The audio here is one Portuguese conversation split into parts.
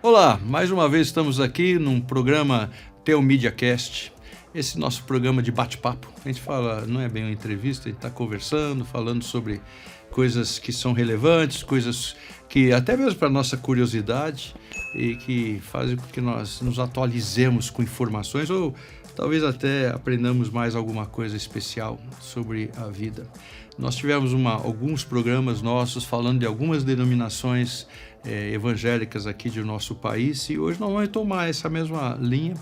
Olá, mais uma vez estamos aqui num programa TheoMediaCast, esse nosso programa de bate-papo. A gente fala, não é bem uma entrevista, a gente está conversando, falando sobre coisas que são relevantes, coisas que até mesmo para a nossa curiosidade e que fazem com que nós nos atualizemos com informações ou talvez até aprendamos mais alguma coisa especial sobre a vida. Nós tivemos alguns programas nossos falando de algumas denominações evangélicas aqui do nosso país e hoje nós vamos retomar essa mesma linha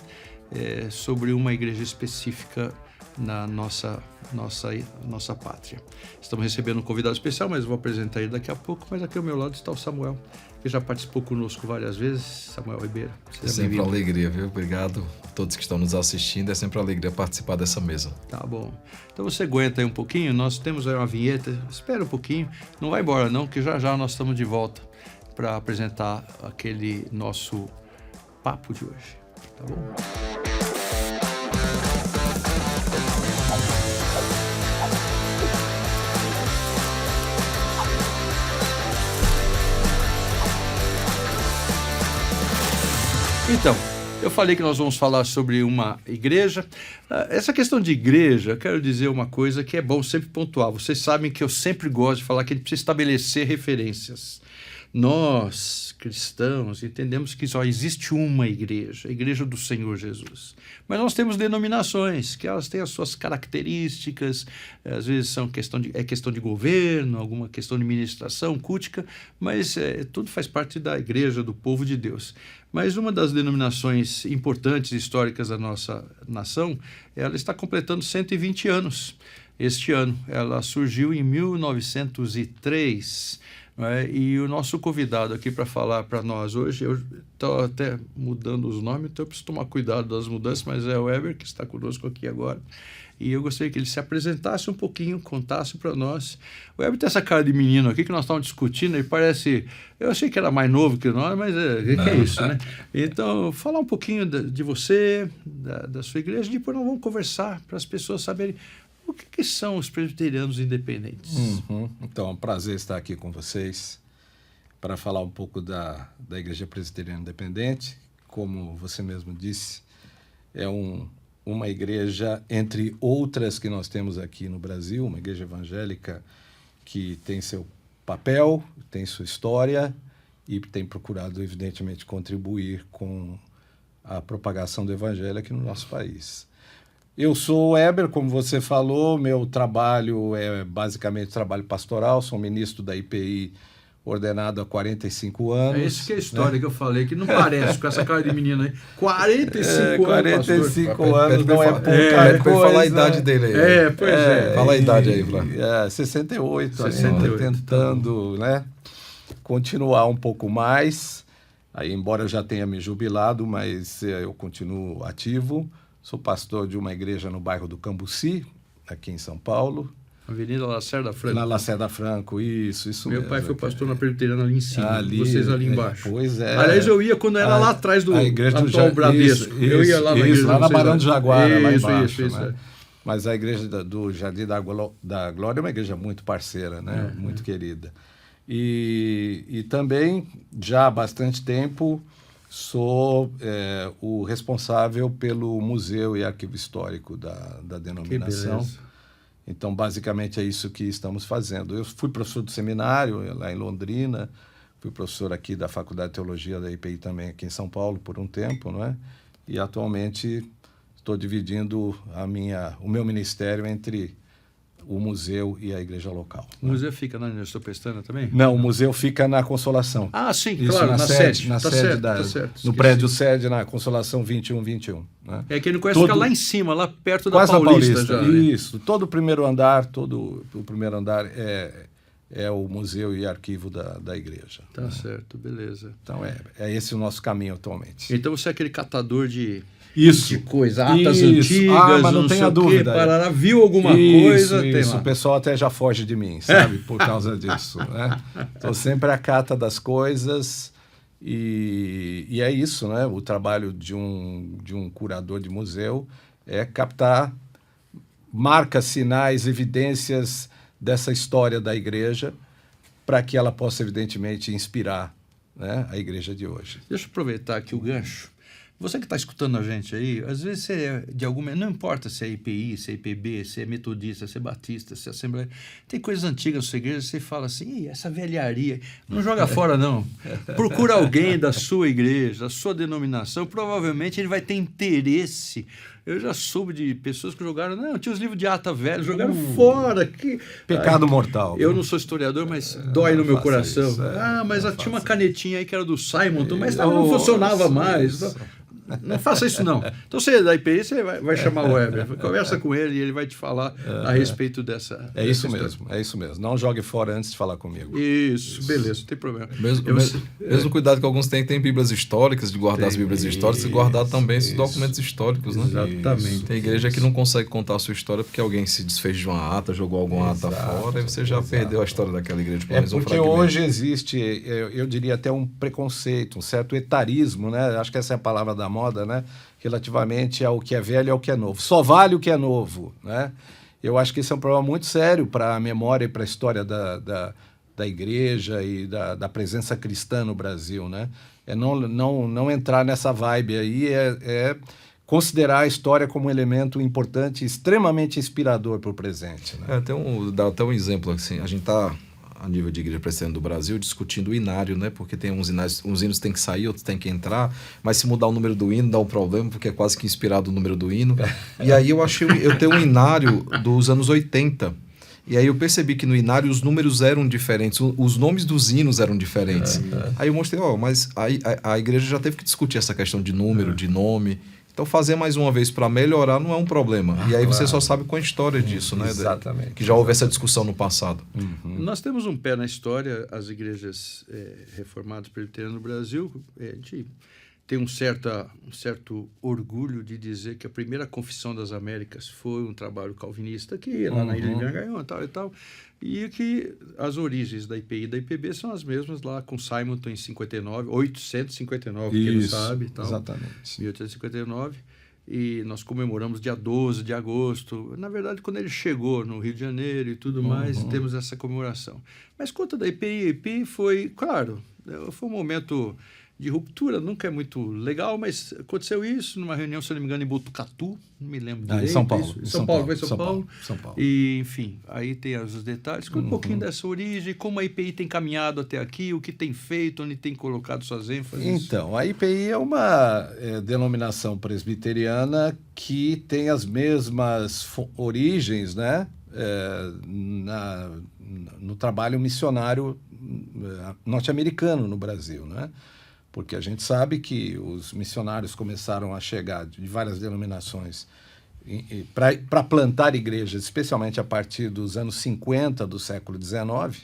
sobre uma igreja específica na nossa pátria. Estamos recebendo um convidado especial, mas vou apresentar ele daqui a pouco, mas aqui ao meu lado está o Samuel, que já participou conosco várias vezes. Samuel Ribeiro. É sempre uma alegria, viu? Obrigado a todos que estão nos assistindo, é sempre uma alegria participar dessa mesa. Tá bom. Então você aguenta aí um pouquinho, nós temos aí uma vinheta, espera um pouquinho, não vai embora não, que já já nós estamos de volta para apresentar aquele nosso papo de hoje, tá bom? Então, eu falei que nós vamos falar sobre uma igreja. Essa questão de igreja, eu quero dizer uma coisa que é bom sempre pontuar. Vocês sabem que eu sempre gosto de falar que a gente precisa estabelecer referências. Nós, cristãos, entendemos que só existe uma igreja, a igreja do Senhor Jesus. Mas nós temos denominações, que elas têm as suas características, às vezes é questão de governo, alguma questão de ministração cultica, mas tudo faz parte da igreja, do povo de Deus. Mas uma das denominações importantes e históricas da nossa nação, ela está completando 120 anos este ano. Ela surgiu em 1903, e o nosso convidado aqui para falar para nós hoje, eu estou até mudando os nomes, então eu preciso tomar cuidado das mudanças, mas é o Weber que está conosco aqui agora. E eu gostaria que ele se apresentasse um pouquinho, contasse para nós. O Weber tem essa cara de menino aqui que nós estávamos discutindo, ele parece... Eu achei que era mais novo que nós, mas que é isso, né? Então, falar um pouquinho de você, da sua igreja, e depois nós vamos conversar para as pessoas saberem o que são os presbiterianos independentes. Então, é um prazer estar aqui com vocês para falar um pouco da Igreja Presbiteriana Independente. Como você mesmo disse, é uma igreja, entre outras que nós temos aqui no Brasil, uma igreja evangélica que tem seu papel, tem sua história e tem procurado, evidentemente, contribuir com a propagação do evangelho aqui no nosso país. Eu sou o Weber, como você falou, meu trabalho é basicamente trabalho pastoral, sou ministro da IPI ordenado há 45 anos. É isso que é a história, né? Que eu falei, que não parece com essa cara de menino aí. 45 anos não é pouca coisa. Fala a idade dele aí. Pois é. Fala a idade aí, Flávio. 68, tentando, né, continuar um pouco mais. Aí, embora eu já tenha me jubilado, mas eu continuo ativo. Sou pastor de uma igreja no bairro do Cambuci, aqui em São Paulo. Avenida Lacerda Franco. Na Lacerda Franco, isso Meu mesmo. Pai foi pastor na Presbiteriana ali em cima, vocês ali embaixo. Pois é. Aliás, eu ia quando era lá atrás do atual Bradesco. Eu ia lá na igreja. Lá na Barão do Jaguara, lá embaixo. Isso. Né? Mas a igreja do Jardim da Glória é uma igreja muito parceira, né? Muito querida. E também, já há bastante tempo, sou o responsável pelo Museu e Arquivo Histórico da denominação. Então, basicamente, é isso que estamos fazendo. Eu fui professor do seminário lá em Londrina, fui professor aqui da Faculdade de Teologia da IPI também aqui em São Paulo por um tempo, não é? E atualmente estou dividindo o meu ministério entre o museu e a igreja local. O museu fica na Nestor Pestana também? Não, o museu fica na Consolação. Ah, sim, isso, claro, na sede. No prédio sede, na Consolação 2121. Né? Quem não conhece fica lá em cima, lá perto da Paulista. Já, isso, né? Todo o primeiro andar é o museu e arquivo da igreja. Tá, né? Certo, beleza. Então é esse o nosso caminho atualmente. Então você é aquele catador de coisa, atas antigas, mas não tenha dúvida. Parará, viu alguma coisa? Isso. O pessoal até já foge de mim, sabe? Por causa disso. Né? Estou sempre à cata das coisas e é isso, né? O trabalho de um curador de museu é captar marcas, sinais, evidências dessa história da igreja para que ela possa, evidentemente, inspirar né, a igreja de hoje. Deixa eu aproveitar aqui o gancho. Você que está escutando a gente aí, às vezes você é de alguma... Não importa se é IPI, se é IPB, se é metodista, se é batista, se é assembleia... Tem coisas antigas na sua igreja, você fala assim, essa velharia... Não joga fora, não. Procura alguém da sua igreja, da sua denominação, provavelmente ele vai ter interesse. Eu já soube de pessoas que jogaram... Não, tinha os livros de ata velho, jogaram fora. Pecado mortal. Eu não sou historiador, mas dói no meu coração. Isso, mas tinha uma canetinha aí que era do Simonton, mas não funcionava mais. Não faça isso, não. Então, você é da IPI, você vai chamar o Weber. Conversa com ele e ele vai te falar a respeito dessa... É isso mesmo. Não jogue fora antes de falar comigo. Isso, beleza, não tem problema. Mesmo cuidado que alguns têm bíblias históricas, de guardar as bíblias históricas e guardar também esses documentos históricos, né? Exatamente. Tem igreja que não consegue contar a sua história porque alguém se desfez de uma ata, jogou alguma ata fora, e você já perdeu a história daquela igreja. Porque hoje existe, eu diria até um preconceito, um certo etarismo, né? Acho que essa é a palavra da moda, né? Relativamente ao que é velho e ao que é novo. Só vale o que é novo, né? Eu acho que esse é um problema muito sério para a memória e para a história da igreja e da presença cristã no Brasil, né? É não entrar nessa vibe aí, é considerar a história como um elemento importante, extremamente inspirador para o presente, né? Dá até um exemplo, assim, a gente está, a nível de igreja presbiteriana do Brasil, discutindo o inário, né? Porque tem uns hinos têm que sair, outros têm que entrar, mas se mudar o número do hino dá um problema, porque é quase que inspirado o número do hino. E aí eu tenho um inário dos anos 80, e aí eu percebi que no inário os números eram diferentes, os nomes dos hinos eram diferentes. Aí eu mostrei, mas a igreja já teve que discutir essa questão de número, de nome. Então, fazer mais uma vez para melhorar não é um problema. E aí você só sabe com a história disso, né? Exatamente. Que já houve essa discussão no passado. Nós temos um pé na história, as igrejas reformadas presbiterianas no Brasil, tem um certo orgulho de dizer que a primeira Confissão das Américas foi um trabalho calvinista aqui, lá na Ilha de Maranhão e tal, e que as origens da IPI e da IPB são as mesmas lá com Simonton em 859, quem não sabe. Tal, exatamente. 1859, e nós comemoramos dia 12 de agosto. Na verdade, quando ele chegou no Rio de Janeiro e tudo mais, temos essa comemoração. Mas quanto da IPI, a IPI foi, claro, foi um momento de ruptura, nunca é muito legal, mas aconteceu isso numa reunião, se não me engano, em Botucatu, não me lembro direito. Em São Paulo. São Paulo. E, enfim, aí tem os detalhes, com um pouquinho dessa origem, como a IPI tem caminhado até aqui, o que tem feito, onde tem colocado suas ênfases. Então, a IPI é uma denominação presbiteriana que tem as mesmas origens, né, no trabalho missionário norte-americano no Brasil, né? Porque a gente sabe que os missionários começaram a chegar de várias denominações para plantar igrejas, especialmente a partir dos anos 50 do século XIX,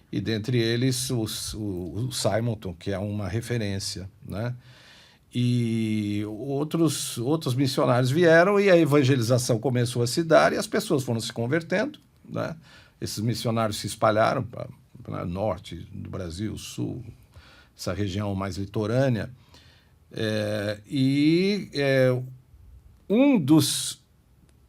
e dentre eles o Simonton, que é uma referência, né? E outros missionários vieram e a evangelização começou a se dar e as pessoas foram se convertendo, né? Esses missionários se espalharam para norte do Brasil, sul, essa região mais litorânea, um dos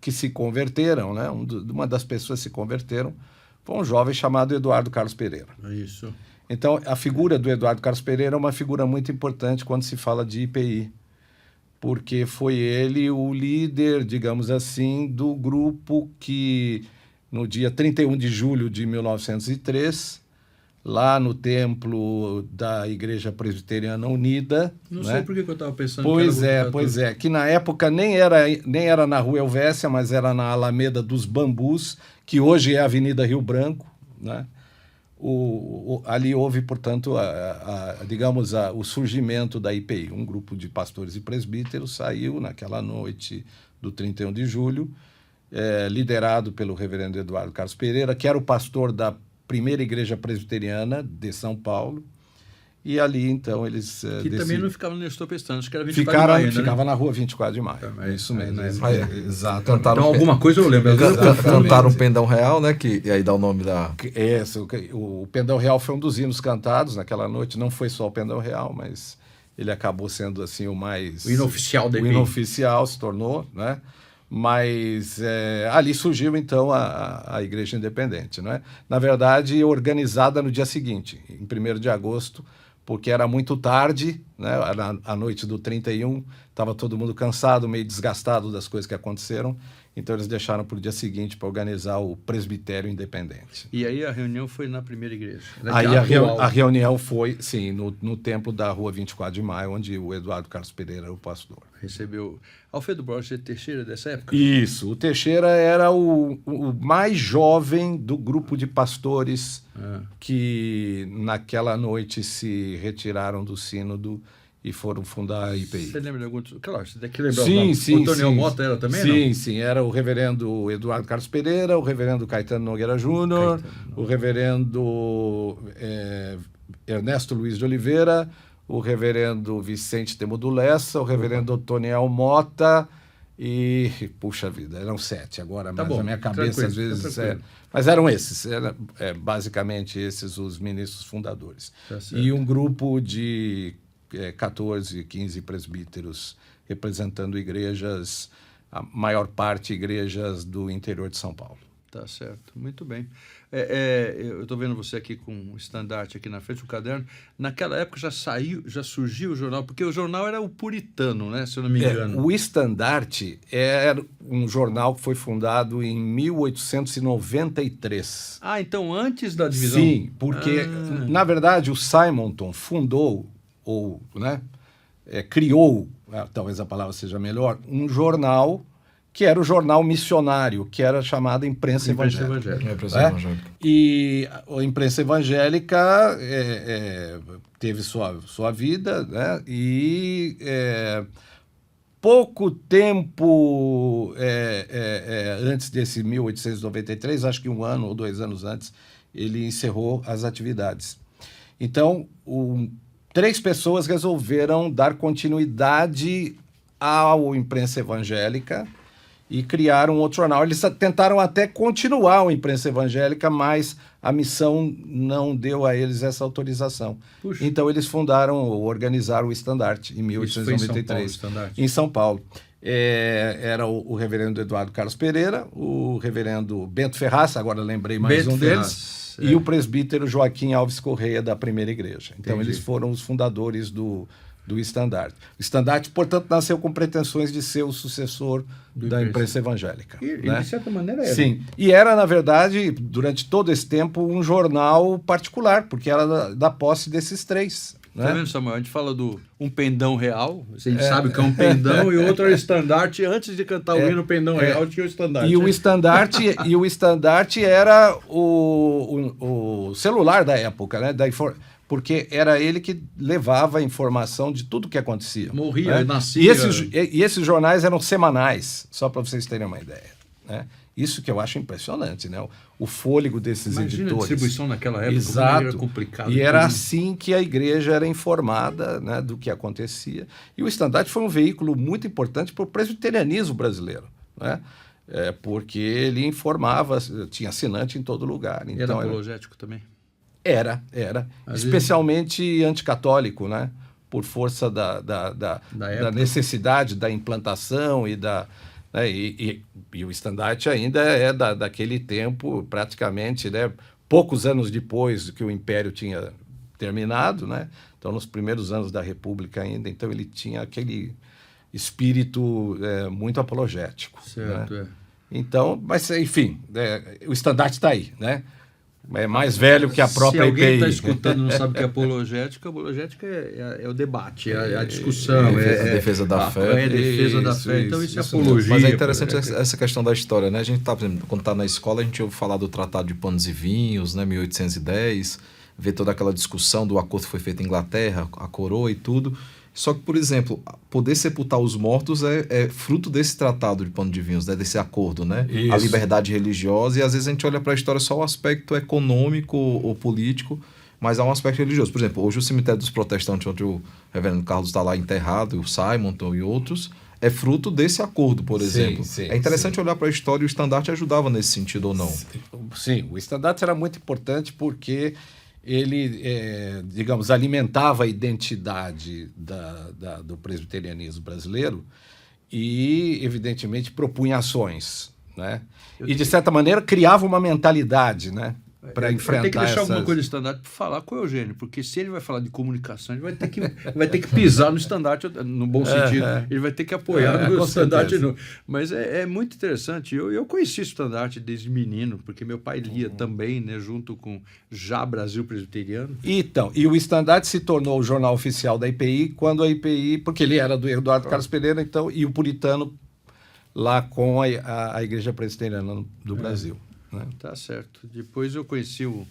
que se converteram, né, uma das pessoas que se converteram, foi um jovem chamado Eduardo Carlos Pereira. Isso. Então, a figura do Eduardo Carlos Pereira é uma figura muito importante quando se fala de IPI, porque foi ele o líder, digamos assim, do grupo que, no dia 31 de julho de 1903, lá no templo da Igreja Presbiteriana Unida. Não sei por que eu estava pensando Pois é, que na época nem era na Rua Helvécia, mas era na Alameda dos Bambus, que hoje é a Avenida Rio Branco, né? Ali houve, portanto, digamos, o surgimento da IPI. Um grupo de pastores e presbíteros saiu naquela noite do 31 de julho, liderado pelo reverendo Eduardo Carlos Pereira, que era o pastor da primeira igreja presbiteriana de São Paulo, e ali, então, eles... que também não ficava no Nestor Pestana, acho que era 24 de maio, ficava na rua 24 de maio. É isso mesmo. Exato. Então, alguma coisa eu lembro. Cantaram o Pendão Real, né? E aí dá o nome da... O Pendão Real foi um dos hinos cantados naquela noite, não foi só o Pendão Real, mas ele acabou sendo, assim, o mais... O hino oficial da IPI. O hino oficial se tornou, né? Mas ali surgiu, então, a Igreja Independente, né? Na verdade, organizada no dia seguinte, em 1º de agosto, porque era muito tarde, né? Era a noite do 31, estava todo mundo cansado, meio desgastado das coisas que aconteceram, então eles deixaram para o dia seguinte para organizar o presbitério independente. E aí a reunião foi na primeira igreja? Aí a reunião foi, sim, no templo da Rua 24 de Maio, onde o Eduardo Carlos Pereira era o pastor. Recebeu Alfredo Borges Teixeira dessa época? Isso, o Teixeira era o mais jovem do grupo de pastores que naquela noite se retiraram do sínodo e foram fundar a IPI. Você lembra de algum... Claro, você tem que lembrar Sim, o nome. sim. O Antônio Mota era também, sim, não? Sim, era o reverendo Eduardo Carlos Pereira, o reverendo Caetano Nogueira Júnior, o reverendo Ernesto Luiz de Oliveira, o reverendo Vicente Temudo Lessa, o reverendo Otoniel Mota e... Puxa vida, eram 7 agora, mas bom, na minha cabeça às vezes... Mas eram esses, basicamente esses os ministros fundadores. Tá certo. E um grupo de 14, 15 presbíteros representando igrejas, a maior parte igrejas do interior de São Paulo. Tá certo, muito bem. Eu estou vendo você aqui com um estandarte aqui na frente, um caderno. Naquela época já surgiu o jornal, porque o jornal era o Puritano, né, se eu não me engano. O Estandarte era um jornal que foi fundado em 1893. Ah, então antes da divisão? Sim, porque, na verdade, o Simonton fundou, ou criou, talvez a palavra seja melhor, um jornal que era o jornal missionário, que era chamado Imprensa Evangélica. E a Imprensa Evangélica teve sua vida, né? E pouco tempo antes desse 1893, acho que 1 ano ou 2 anos antes, ele encerrou as atividades. Então, 3 pessoas resolveram dar continuidade ao Imprensa Evangélica e criaram um outro jornal. Eles tentaram até continuar a Imprensa Evangélica, mas a missão não deu a eles essa autorização. Puxa. Então eles organizaram o Estandarte em 1893. Em São Paulo. Era o reverendo Eduardo Carlos Pereira, o reverendo Bento Ferraz, agora lembrei mais um deles, e o presbítero Joaquim Alves Correia, da Primeira Igreja. Então eles foram os fundadores do Estandarte. O Estandarte, portanto, nasceu com pretensões de ser o sucessor da Imprensa Evangélica. De certa maneira era. Sim. E era, na verdade, durante todo esse tempo, um jornal particular, porque era da posse desses 3. Tá vendo, Samuel? A gente fala um pendão real, a gente sabe que é um pendão, e outro é o estandarte. Antes de cantar o hino pendão real, tinha o estandarte. E o estandarte era o celular da época, né? Porque era ele que levava a informação de tudo que acontecia. Morria, né? nascia. E esses jornais eram semanais, só para vocês terem uma ideia. Né? Isso que eu acho impressionante, né? O fôlego desses editores. Imagina a distribuição naquela época, exato. Era complicado. E era assim que a igreja era informada, né, do que acontecia. E o Estandarte foi um veículo muito importante para o presbiterianismo brasileiro, né? Porque ele informava, tinha assinante em todo lugar. Então, era apologético também? Era. Especialmente anticatólico, né? Por força da necessidade da implantação e e o Estandarte ainda é daquele tempo, praticamente, né? Poucos anos depois que o Império tinha terminado, né? Então, nos primeiros anos da República ainda, então ele tinha aquele espírito muito apologético. Certo, né? Então, mas enfim, o Estandarte está aí, né? É mais velho que a própria IPI. Se alguém está escutando e não sabe o que é apologética é o debate, é a discussão. A defesa da fé. É a defesa da fé. Então isso é apologia. Mas é interessante essa questão da história, né? A gente tá, por exemplo, quando está na escola, a gente ouve falar do Tratado de Panos e Vinhos, né? 1810, vê toda aquela discussão do acordo que foi feito em Inglaterra, a coroa e tudo. Só que, por exemplo, poder sepultar os mortos é fruto desse tratado de Pano de Vinhos, né? Desse acordo, né? Isso. A liberdade religiosa, e às vezes a gente olha para a história só o aspecto econômico ou político, mas há um aspecto religioso. Por exemplo, hoje o cemitério dos protestantes, onde o reverendo Carlos está lá enterrado, o Simonton e outros, é fruto desse acordo, por exemplo. É interessante olhar para a história, e o Estandarte ajudava nesse sentido ou não? Sim, o Estandarte era muito importante porque ele, digamos, alimentava a identidade do presbiterianismo brasileiro e, evidentemente, propunha ações, né? E, de certa maneira, criava uma mentalidade, né? para enfrentar tem que deixar alguma coisa de estandarte para falar com o Eugênio, porque se ele vai falar de comunicação, ele vai ter que pisar no estandarte, no bom sentido. Ele vai ter que apoiar no estandarte. Mas é muito interessante. Eu conheci o estandarte desde menino, porque meu pai lia também, né, junto com já Brasil Presbiteriano. Então, e o estandarte se tornou o jornal oficial da IPI quando a IPI, porque ele era do Eduardo Carlos Pereira, então, e o Puritano lá com a Igreja Presbiteriana do Brasil. Né? Tá certo. Depois eu conheci o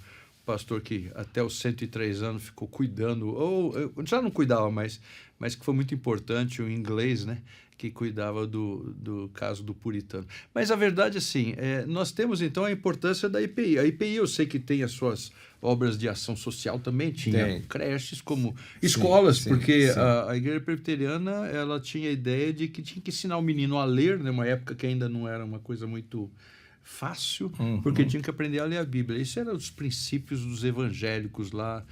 pastor que até os 103 anos ficou cuidando, ou já não cuidava mais, mas que foi muito importante, o inglês, né? Que cuidava do caso do Puritano. Mas a verdade, assim, nós temos então a importância da IPI. A IPI eu sei que tem as suas obras de ação social também, tinha creches como escolas, porque a Igreja Presbiteriana ela tinha a ideia de que tinha que ensinar o menino a ler, né? Uma época que ainda não era uma coisa muito fácil, porque tinha que aprender a ler a Bíblia. Isso eram os princípios dos evangélicos lá.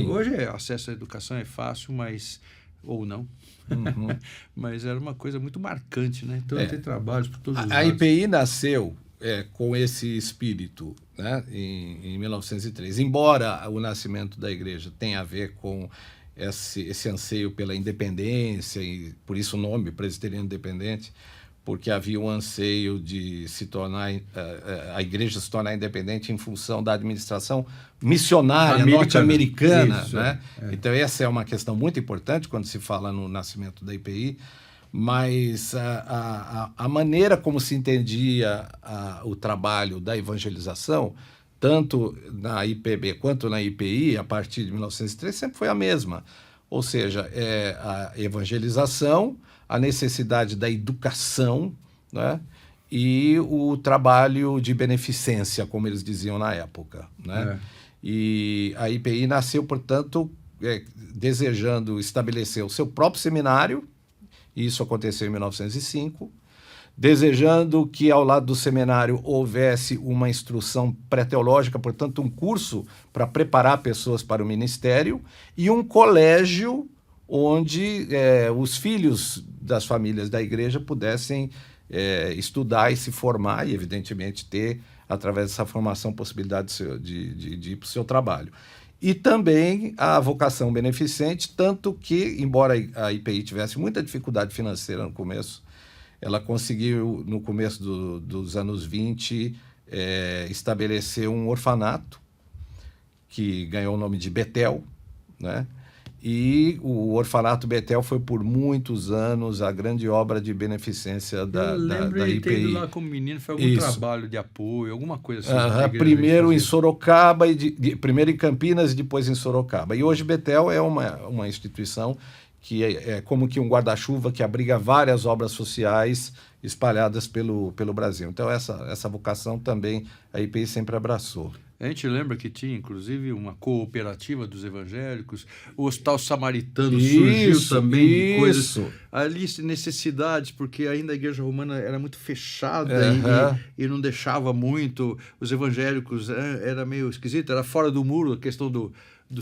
Hoje acesso à educação é fácil, mas ou não. Mas era uma coisa muito marcante, né? Então tem trabalhos por todos os lados. A IPI nasceu com esse espírito, né? em 1903. Embora o nascimento da igreja tenha a ver com esse anseio pela independência, e por isso o nome Presbiteriano Independente, porque havia um anseio de se tornar a igreja se tornar independente em função da administração missionária norte-americana, né? Então essa é uma questão muito importante quando se fala no nascimento da IPI, mas a maneira como se entendia o trabalho da evangelização, tanto na IPB quanto na IPI, a partir de 1903, sempre foi a mesma. Ou seja, a evangelização, a necessidade da educação, né? E o trabalho de beneficência, como eles diziam na época. Né? E a IPI nasceu, portanto, desejando estabelecer o seu próprio seminário, e isso aconteceu em 1905, desejando que ao lado do seminário houvesse uma instrução pré-teológica, portanto um curso para preparar pessoas para o ministério, e um colégio onde os filhos das famílias da igreja pudessem estudar e se formar e, evidentemente, ter, através dessa formação, possibilidade de ir para o seu trabalho. E também a vocação beneficente, tanto que, embora a IPI tivesse muita dificuldade financeira no começo, ela conseguiu, no começo dos anos 20, estabelecer um orfanato que ganhou o nome de Betel, né? E o Orfanato Betel foi por muitos anos a grande obra de beneficência da IPI. Ter ido lá como menino, foi algum trabalho de apoio, alguma coisa assim. Primeiro em Sorocaba, primeiro em Campinas e depois em Sorocaba. E hoje Betel é uma instituição que é como que um guarda-chuva que abriga várias obras sociais espalhadas pelo Brasil. Então essa vocação também a IPI sempre abraçou. A gente lembra que tinha, inclusive, uma cooperativa dos evangélicos, o Hospital Samaritano surgiu também de coisas ali, necessidades, porque ainda a Igreja Romana era muito fechada e não deixava muito. Os evangélicos era meio esquisito, era fora do muro, a questão do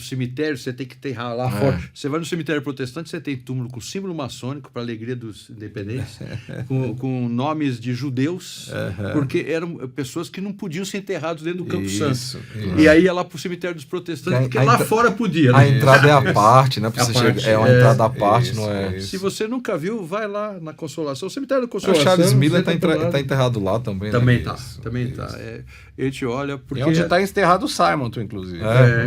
cemitério, você tem que enterrar lá fora. Você vai no cemitério protestante, você tem túmulo com símbolo maçônico, para a alegria dos independentes, com nomes de judeus, porque eram pessoas que não podiam ser enterrados dentro do Campo Santo. E aí ia lá para o cemitério dos protestantes, porque lá fora podia. Né? A entrada é a parte, né? É uma entrada à parte, não é? Se você nunca viu, vai lá na Consolação. O cemitério da Consolação. O Charles Miller está enterrado lá também. Também né? está. A gente olha porque... É onde está enterrado o Simonton, inclusive.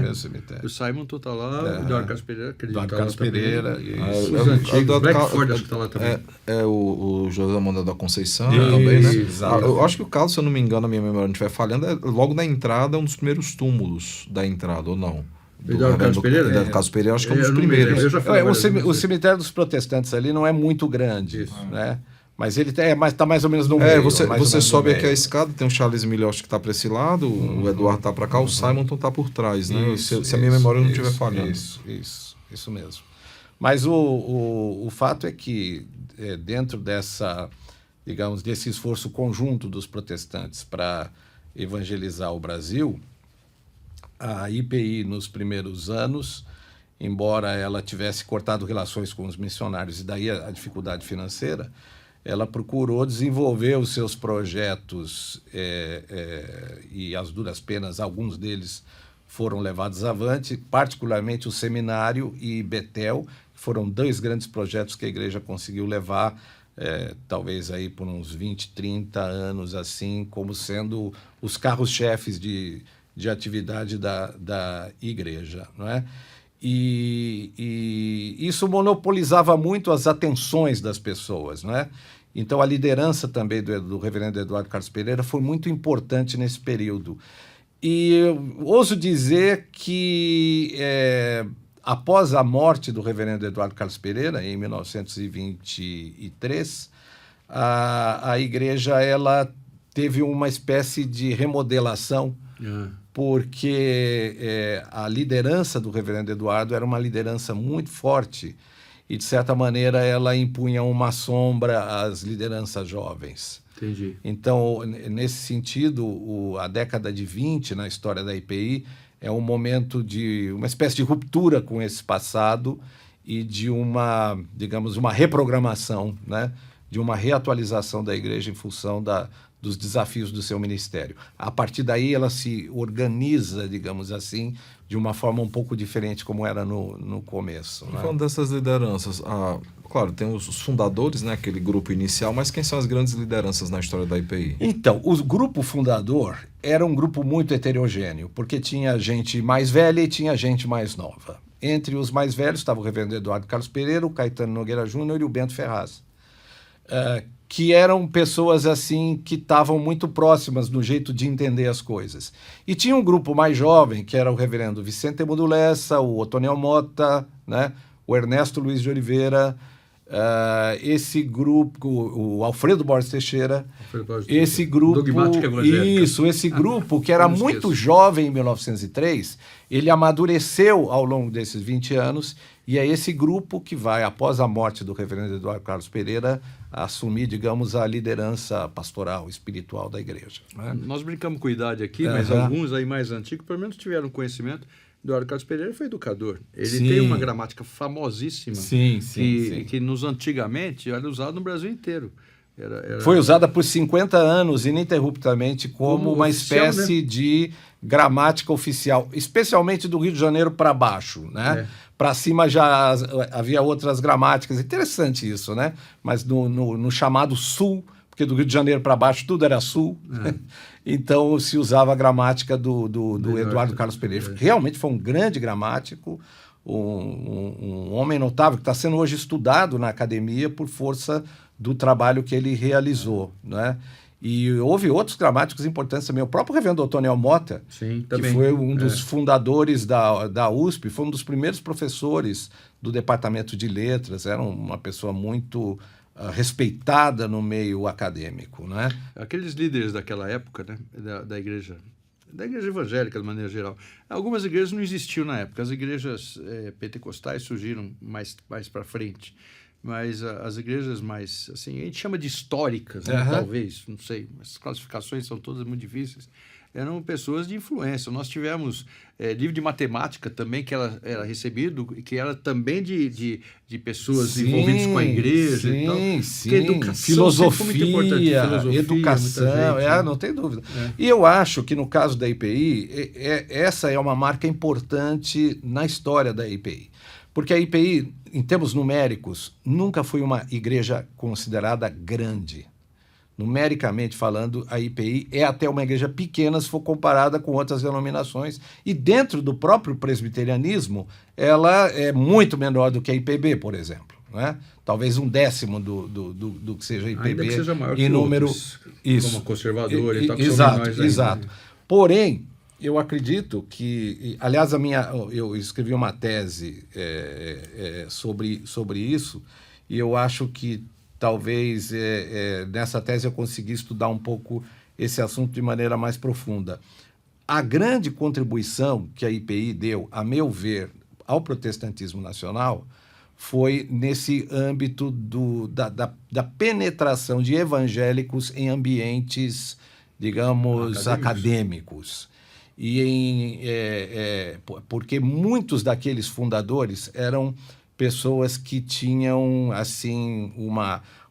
No cemitério. O Simonton está lá, o Eduardo Carlos Pereira, Eduardo Carlos Pereira. Os antigos, o Blackford acho que está lá também. O José Manuel da Conceição também, né? Exatamente. Eu acho que o caso, se eu não me engano, a minha memória não estiver falhando, logo na entrada, é um dos primeiros túmulos da entrada, ou não? Eduardo Carlos Pereira? Eduardo Carlos Pereira, acho que é um dos primeiros. O cemitério dos protestantes ali não é muito grande, né? Mas ele está mais ou menos no meio. Você sobe aqui a escada, tem o Charles Miller, acho que está para esse lado, o Eduardo está para cá, o Simonton está por trás, né? Se a minha memória não estiver falhando. Isso mesmo. Mas o fato é que dentro desse esforço conjunto dos protestantes para evangelizar o Brasil, a IPI nos primeiros anos, embora ela tivesse cortado relações com os missionários e daí a dificuldade financeira, ela procurou desenvolver os seus projetos e, às duras penas, alguns deles foram levados avante, particularmente o Seminário e Betel, foram 2 grandes projetos que a igreja conseguiu levar, talvez aí por uns 20, 30 anos, assim, como sendo os carros-chefes de atividade da igreja, não é? E isso monopolizava muito as atenções das pessoas, não é? Então, a liderança também do reverendo Eduardo Carlos Pereira foi muito importante nesse período. E eu ouso dizer que, após a morte do reverendo Eduardo Carlos Pereira, em 1923, a igreja ela teve uma espécie de remodelação, porque a liderança do reverendo Eduardo era uma liderança muito forte e, de certa maneira, ela impunha uma sombra às lideranças jovens. Entendi. Então, nesse sentido, a década de 20 na história da IPI é um momento de uma espécie de ruptura com esse passado e de uma, digamos, uma reprogramação, né? De uma reatualização da igreja em função dos desafios do seu ministério. A partir daí, ela se organiza, digamos assim, de uma forma um pouco diferente como era no começo. Né? Falando dessas lideranças, claro, tem os fundadores, né, aquele grupo inicial, mas quem são as grandes lideranças na história da IPI? Então, o grupo fundador era um grupo muito heterogêneo, porque tinha gente mais velha e tinha gente mais nova. Entre os mais velhos estava o reverendo Eduardo Carlos Pereira, o Caetano Nogueira Júnior e o Bento Ferraz. Que eram pessoas assim que estavam muito próximas no jeito de entender as coisas. E tinha um grupo mais jovem, que era o reverendo Vicente Modulessa, o Otoniel Mota, né, o Ernesto Luiz de Oliveira, esse grupo, o Alfredo Borges Teixeira, esse grupo, Dogmática evangélica. isso, esse grupo que era muito jovem em 1903, ele amadureceu ao longo desses 20 anos, e é esse grupo que vai, após a morte do reverendo Eduardo Carlos Pereira, assumir, digamos, a liderança pastoral, espiritual da igreja. Né? Nós brincamos com idade aqui, mas alguns aí mais antigos, pelo menos tiveram conhecimento. Eduardo Carlos Pereira foi educador. Ele tem uma gramática famosíssima que nos antigamente era usada no Brasil inteiro. Foi usada por 50 anos ininterruptamente como uma oficial, espécie, né, de gramática oficial, especialmente do Rio de Janeiro para baixo, né? Para cima já havia outras gramáticas. Interessante isso, né? Mas no chamado Sul, porque do Rio de Janeiro para baixo tudo era Sul, então se usava a gramática do Eduardo Carlos Pereira. Realmente foi um grande gramático, um homem notável que está sendo hoje estudado na academia por força do trabalho que ele realizou, né? E houve outros gramáticos importantes também. O próprio reverendo Otoniel Mota, que foi um dos fundadores da USP, foi um dos primeiros professores do Departamento de Letras, era uma pessoa muito respeitada no meio acadêmico, né? Aqueles líderes daquela época, né, da igreja evangélica, de maneira geral. Algumas igrejas não existiam na época. As igrejas pentecostais surgiram mais para frente. Mas as igrejas mais, assim, a gente chama de históricas, né, talvez, não sei, as classificações são todas muito difíceis, eram pessoas de influência. Nós tivemos livro de matemática também, que era recebido, que era também de pessoas envolvidas com a igreja. Sim. Educação, filosofia, educação, não tem dúvida. E eu acho que no caso da IPI, essa é uma marca importante na história da IPI. Porque a IPI, em termos numéricos, nunca foi uma igreja considerada grande. Numericamente falando, a IPI é até uma igreja pequena se for comparada com outras denominações. E dentro do próprio presbiterianismo, ela é muito menor do que a IPB, por exemplo. Né? Talvez 1/10 do que seja a IPB. Ainda que seja maior em que número, outros, isso. Como a conservadora e tal, que Exato. Porém, eu acredito que, aliás, eu escrevi uma tese sobre isso, e eu acho que talvez nessa tese eu consegui estudar um pouco esse assunto de maneira mais profunda. A grande contribuição que a IPI deu, a meu ver, ao protestantismo nacional foi nesse âmbito da penetração de evangélicos em ambientes, digamos, acadêmicos. E porque muitos daqueles fundadores eram pessoas que tinham assim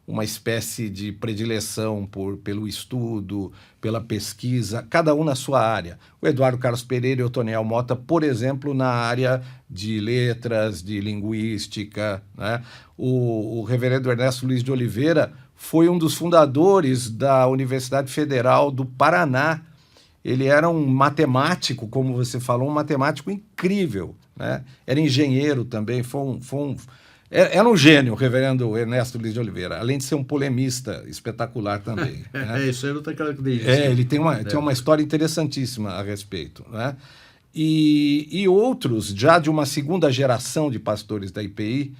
uma espécie de predileção pelo estudo, pela pesquisa, cada um na sua área. O Eduardo Carlos Pereira e o Otoniel Mota, por exemplo, na área de letras, de linguística, né? O reverendo Ernesto Luiz de Oliveira foi um dos fundadores da Universidade Federal do Paraná. Ele era um matemático, como você falou, um matemático incrível, né? Era engenheiro também, era um gênio, o reverendo Ernesto Luiz de Oliveira, além de ser um polemista espetacular também. Né? Isso aí não tem característica. Ele tem uma história interessantíssima a respeito. Né? E outros, já de uma segunda geração de pastores da IPI,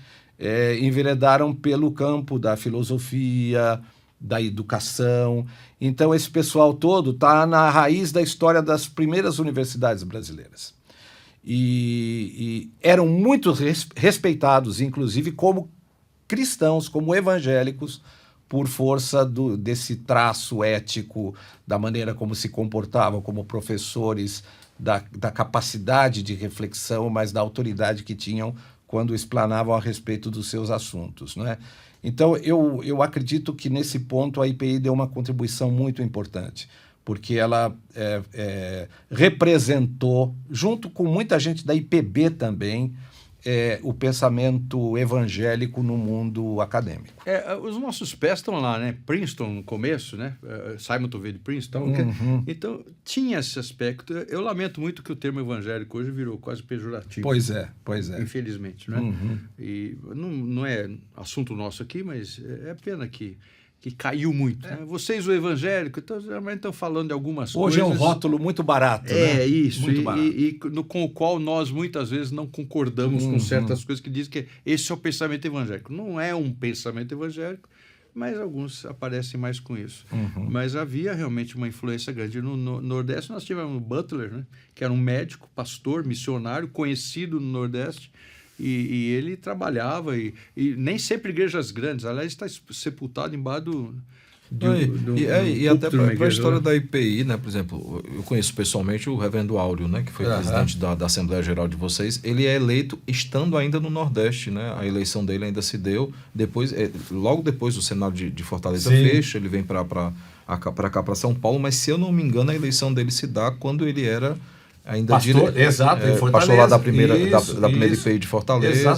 enveredaram pelo campo da filosofia, da educação. Então, esse pessoal todo está na raiz da história das primeiras universidades brasileiras. E eram muito respeitados, inclusive, como cristãos, como evangélicos, por força desse traço ético, da maneira como se comportavam como professores, da capacidade de reflexão, mas da autoridade que tinham quando explanavam a respeito dos seus assuntos, né? Então, eu acredito que, nesse ponto, a IPI deu uma contribuição muito importante, porque ela representou, junto com muita gente da IPB também, o pensamento evangélico no mundo acadêmico. Os nossos pés estão lá, né? Princeton, no começo, né? Simon veio de Princeton. Então, tinha esse aspecto. Eu lamento muito que o termo evangélico hoje virou quase pejorativo. Pois é. Infelizmente, né? E não é assunto nosso aqui, mas é pena que caiu muito. Né? Vocês, o evangélico, geralmente estão falando de algumas coisas... Hoje é um rótulo muito barato, né? Isso. Muito barato. Com o qual nós, muitas vezes, não concordamos com certas coisas que dizem que esse é o pensamento evangélico. Não é um pensamento evangélico, mas alguns aparecem mais com isso. Mas havia realmente uma influência grande. No Nordeste, nós tivemos o Butler, né? Que era um médico, pastor, missionário, conhecido no Nordeste, e ele trabalhava, e nem sempre igrejas grandes, aliás, está sepultado embaixo e até para a história da IPI, né? Por exemplo, eu conheço pessoalmente o reverendo Áureo, né? Que foi presidente da Assembleia Geral de vocês. Ele é eleito estando ainda no Nordeste, né? A eleição dele ainda se deu logo depois do Senado de Fortaleza fecha, ele vem para cá, para São Paulo, mas se eu não me engano a eleição dele se dá quando ele era ainda pastor, exato, em Fortaleza. Pastor lá da primeira IPI de Fortaleza.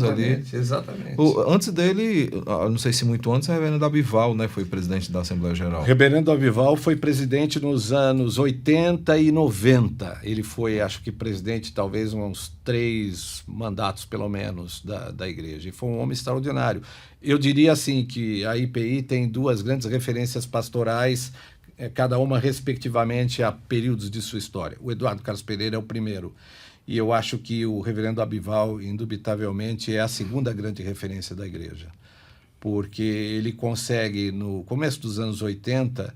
Exatamente. Antes dele, não sei se muito antes, o reverendo Abival, né, foi presidente da Assembleia Geral. O reverendo Abival foi presidente nos anos 80 e 90. Ele foi, acho que, presidente talvez uns 3 mandatos, pelo menos, da igreja. E foi um homem extraordinário. Eu diria assim que a IPI tem 2 grandes referências pastorais, cada uma respectivamente a períodos de sua história. O Eduardo Carlos Pereira é o primeiro. E eu acho que o reverendo Abival, indubitavelmente, é a segunda grande referência da igreja. Porque ele consegue, no começo dos anos 80,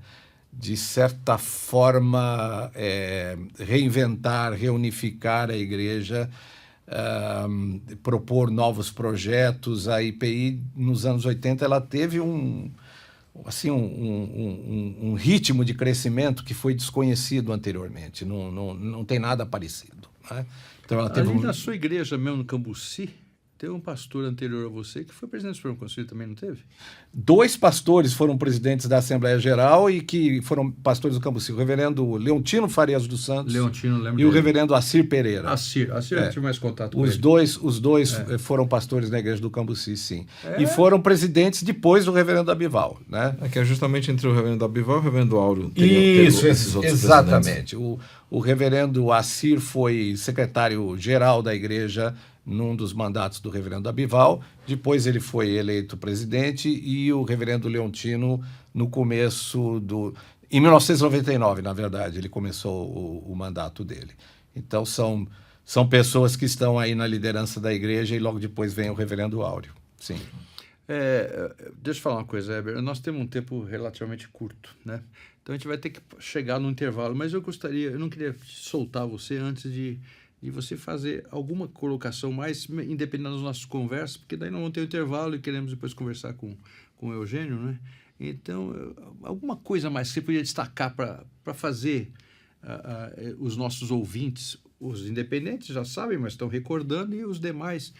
de certa forma, reinventar, reunificar a igreja, propor novos projetos. A IPI, nos anos 80, ela teve um ritmo de crescimento que foi desconhecido anteriormente. Não tem nada parecido. Né? Então ela teve na sua igreja mesmo, no Cambuci, teve um pastor anterior a você que foi presidente do Supremo Conselho, também não teve? 2 pastores foram presidentes da Assembleia Geral e que foram pastores do Cambuci. O reverendo Leontino Farias dos Santos e o reverendo Assir Pereira. Assir eu tive mais contato com ele. Os dois foram pastores na igreja do Cambuci, sim. E foram presidentes depois do reverendo Abival. Né? Que é justamente entre o reverendo Abival e o reverendo Áureo. Esses outros exatamente. O reverendo Assir foi secretário-geral da igreja num dos mandatos do reverendo Abival, depois ele foi eleito presidente, e o reverendo Leontino no começo em 1999, na verdade, ele começou o mandato dele. Então são pessoas que estão aí na liderança da igreja, e logo depois vem o reverendo Áureo. Sim. Deixa eu falar uma coisa, Heber. Nós temos um tempo relativamente curto, né? Então a gente vai ter que chegar no intervalo, mas eu não queria soltar você antes de você fazer alguma colocação mais, independente das nossas conversas, porque daí nós vamos ter um intervalo e queremos depois conversar com o Eugênio, né? Então, alguma coisa mais que você podia destacar para fazer os nossos ouvintes, os independentes já sabem, mas estão recordando, e os demais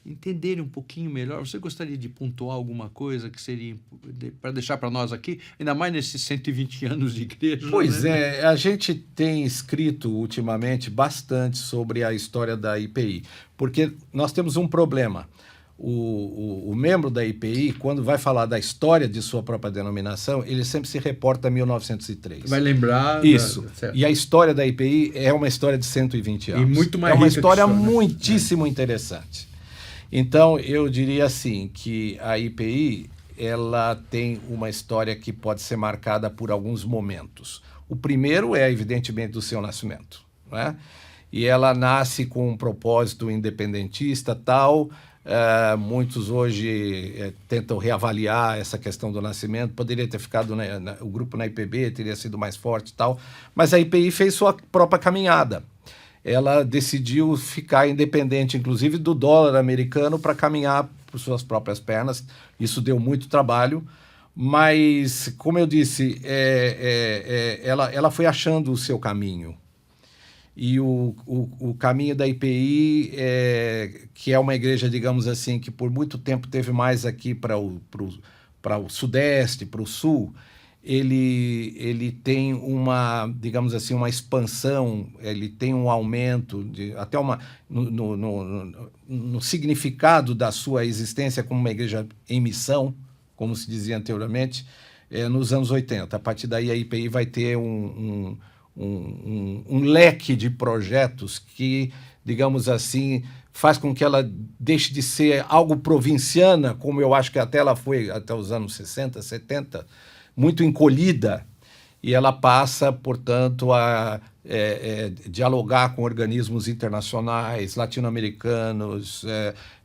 entenderem um pouquinho melhor. Você gostaria de pontuar alguma coisa que seria para deixar para nós aqui, ainda mais nesses 120 anos de igreja? Pois né? é, a gente tem escrito ultimamente bastante sobre a história da IPI, porque nós temos um problema. O membro da IPI, quando vai falar da história de sua própria denominação, ele sempre se reporta a 1903. Vai lembrar... Isso. E a história da IPI é uma história de 120 anos. E muito mais é uma rica história que só, né? muitíssimo interessante. Então, eu diria assim, que a IPI, ela tem uma história que pode ser marcada por alguns momentos. O primeiro é, evidentemente, do seu nascimento, né? E ela nasce com um propósito independentista, tal... muitos hoje tentam reavaliar essa questão do nascimento. Poderia ter ficado, o grupo na IPB teria sido mais forte e tal, mas a IPI fez sua própria caminhada. Ela decidiu ficar independente, inclusive, do dólar americano para caminhar por suas próprias pernas. Isso deu muito trabalho, mas, como eu disse, ela foi achando o seu caminho. E o caminho da IPI, que é uma igreja, digamos assim, que por muito tempo teve mais aqui para o sudeste, para o sul, ele tem uma, digamos assim, uma expansão, ele tem um aumento, até no significado da sua existência como uma igreja em missão, como se dizia anteriormente, nos anos 80. A partir daí a IPI vai ter um leque de projetos que, digamos assim, faz com que ela deixe de ser algo provinciana, como eu acho que até ela foi até os anos 60, 70, muito encolhida, e ela passa, portanto, a dialogar com organismos internacionais, latino-americanos,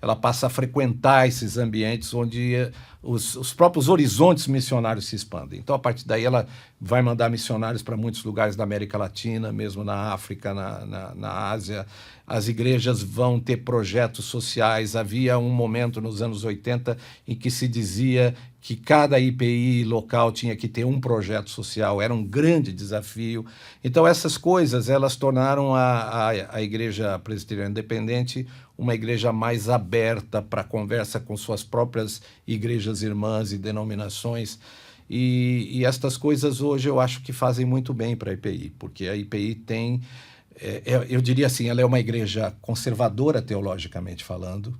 ela passa a frequentar esses ambientes onde os próprios horizontes missionários se expandem. Então, a partir daí, ela vai mandar missionários para muitos lugares da América Latina, mesmo na África, na Ásia. As igrejas vão ter projetos sociais. Havia um momento nos anos 80 em que se dizia que cada IPI local tinha que ter um projeto social. Era um grande desafio. Então, essas coisas, elas tornaram a Igreja Presbiteriana Independente uma igreja mais aberta para conversa com suas próprias igrejas irmãs e denominações. E estas coisas hoje eu acho que fazem muito bem para a IPI, porque a IPI tem, eu diria assim, ela é uma igreja conservadora teologicamente falando,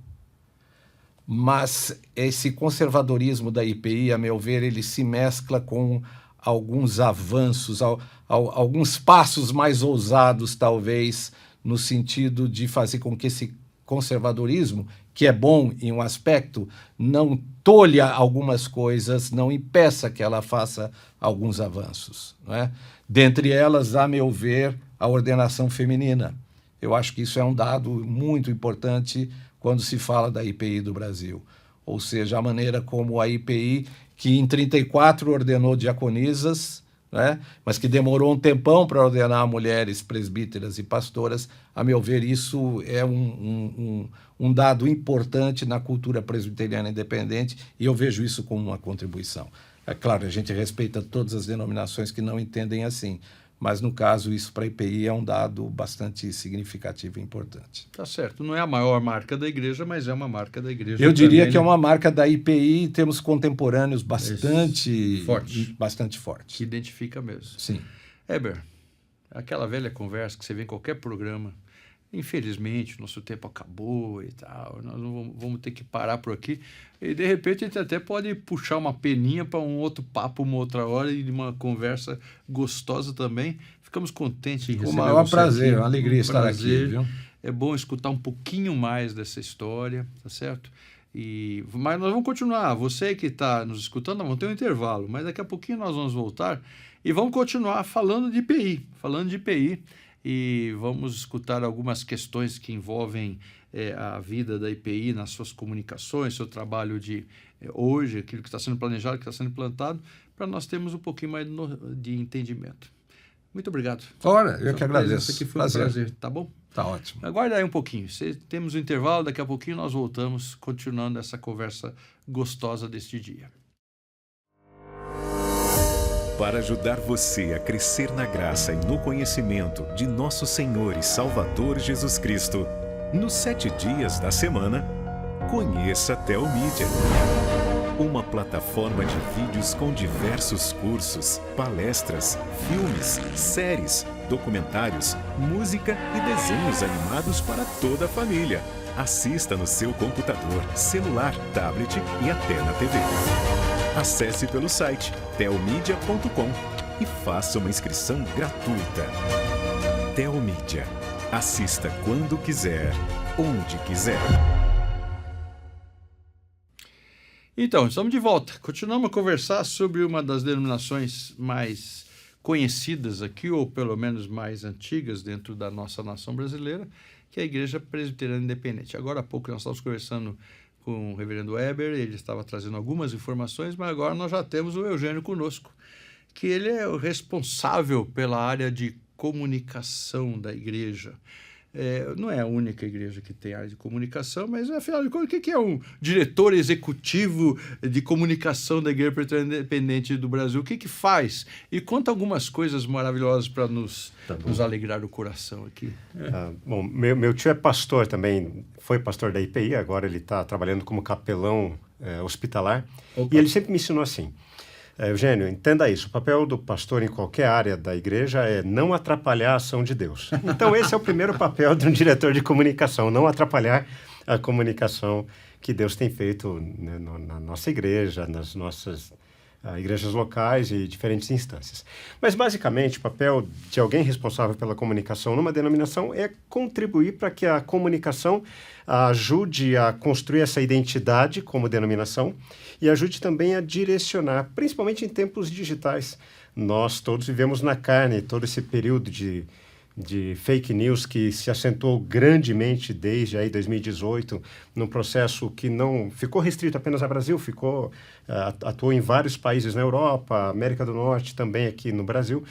mas esse conservadorismo da IPI, a meu ver, ele se mescla com alguns avanços, alguns passos mais ousados, talvez, no sentido de fazer com que esse conservadorismo, que é bom em um aspecto, não tolha algumas coisas, não impeça que ela faça alguns avanços, não é? Dentre elas, a meu ver, a ordenação feminina. Eu acho que isso é um dado muito importante quando se fala da IPI do Brasil. Ou seja, a maneira como a IPI, que em 34 ordenou diaconisas, né, mas que demorou um tempão para ordenar mulheres presbíteras e pastoras, a meu ver, isso é um dado importante na cultura presbiteriana independente, e eu vejo isso como uma contribuição. É claro, a gente respeita todas as denominações que não entendem assim, mas, no caso, isso para a IPI é um dado bastante significativo e importante. Tá certo. Não é a maior marca da igreja, mas é uma marca da igreja. Eu diria também, que né? é uma marca da IPI em termos contemporâneos bastante forte. Que identifica mesmo. Sim. Heber, aquela velha conversa que você vê em qualquer programa, infelizmente, o nosso tempo acabou e tal, nós não vamos ter que parar por aqui. E, de repente, a gente até pode puxar uma peninha para um outro papo, uma outra hora, e uma conversa gostosa também. Ficamos contentes em receber Com o maior você prazer, aqui. uma alegria estar aqui, viu? É bom escutar um pouquinho mais dessa história, tá certo? Mas nós vamos continuar. Você que está nos escutando, nós vamos ter um intervalo, mas daqui a pouquinho nós vamos voltar e vamos continuar falando de IPI, e vamos escutar algumas questões que envolvem a vida da IPI nas suas comunicações, seu trabalho de hoje, aquilo que está sendo planejado, que está sendo implantado, para nós termos um pouquinho mais de entendimento. Muito obrigado. Ora, eu que agradeço. Isso aqui foi um prazer, tá bom? Tá ótimo. Aguarda aí um pouquinho. Temos um intervalo, daqui a pouquinho nós voltamos, continuando essa conversa gostosa deste dia. Para ajudar você a crescer na graça e no conhecimento de nosso Senhor e Salvador Jesus Cristo, nos 7 dias da semana, Conheça a Telmídia, uma plataforma de vídeos com diversos cursos, palestras, filmes, séries, documentários, música e desenhos animados para toda a família. Assista no seu computador, celular, tablet e até na TV. Acesse pelo site telmedia.com e faça uma inscrição gratuita. Telmídia. Assista quando quiser, onde quiser. Então, estamos de volta. Continuamos a conversar sobre uma das denominações mais conhecidas aqui, ou pelo menos mais antigas dentro da nossa nação brasileira, que é a Igreja Presbiteriana Independente. Agora há pouco nós estávamos conversando com o reverendo Weber, ele estava trazendo algumas informações, mas agora nós já temos o Eugênio conosco, que ele é o responsável pela área de comunicação da igreja. Não é a única igreja que tem área de comunicação, mas afinal de contas, o que é um diretor executivo de comunicação da Igreja Presbiteriana Independente do Brasil? O que faz? E conta algumas coisas maravilhosas para nos alegrar o coração aqui. Bom, meu tio é pastor também, foi pastor da IPI, agora ele está trabalhando como capelão hospitalar. Opa. E ele sempre me ensinou assim: Eugênio, entenda isso, o papel do pastor em qualquer área da igreja é não atrapalhar a ação de Deus. Então esse é o primeiro papel de um diretor de comunicação, não atrapalhar a comunicação que Deus tem feito, né, na nossa igreja, nas nossas igrejas locais e diferentes instâncias. Mas basicamente o papel de alguém responsável pela comunicação numa denominação é contribuir para que a comunicação ajude a construir essa identidade como denominação e ajude também a direcionar, principalmente em tempos digitais. Nós todos vivemos na carne todo esse período de fake news que se acentuou grandemente desde aí 2018, num processo que não ficou restrito apenas ao Brasil, atuou em vários países na Europa, América do Norte, também aqui no Brasil.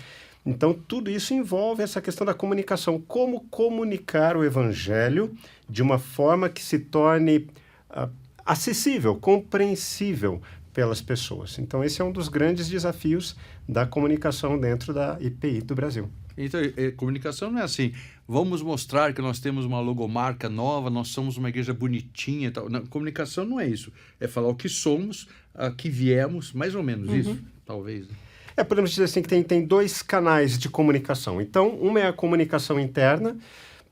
Então, tudo isso envolve essa questão da comunicação. Como comunicar o Evangelho de uma forma que se torne acessível, compreensível pelas pessoas. Então, esse é um dos grandes desafios da comunicação dentro da IPI do Brasil. Então, comunicação não é assim, vamos mostrar que nós temos uma logomarca nova, nós somos uma igreja bonitinha e tal. Não, comunicação não é isso. É falar o que somos, a que viemos, mais ou menos isso, talvez. Podemos dizer assim que tem dois canais de comunicação. Então, uma é a comunicação interna,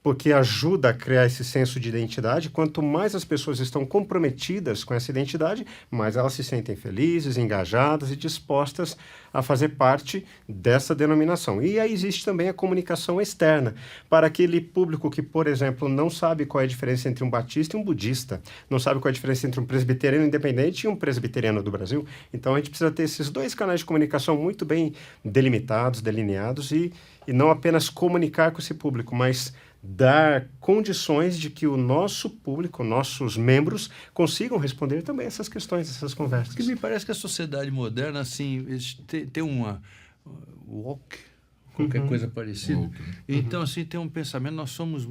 porque ajuda a criar esse senso de identidade. Quanto mais as pessoas estão comprometidas com essa identidade, mais elas se sentem felizes, engajadas e dispostas a fazer parte dessa denominação. E aí existe também a comunicação externa, para aquele público que, por exemplo, não sabe qual é a diferença entre um batista e um budista, não sabe qual é a diferença entre um presbiteriano independente e um presbiteriano do Brasil. Então, a gente precisa ter esses dois canais de comunicação muito bem delimitados, delineados, e não apenas comunicar com esse público, mas dar condições de que o nosso público, nossos membros, consigam responder também essas questões, essas conversas. Porque me parece que a sociedade moderna, assim, tem uma woke, qualquer coisa parecida. Então, assim, tem um pensamento, nós somos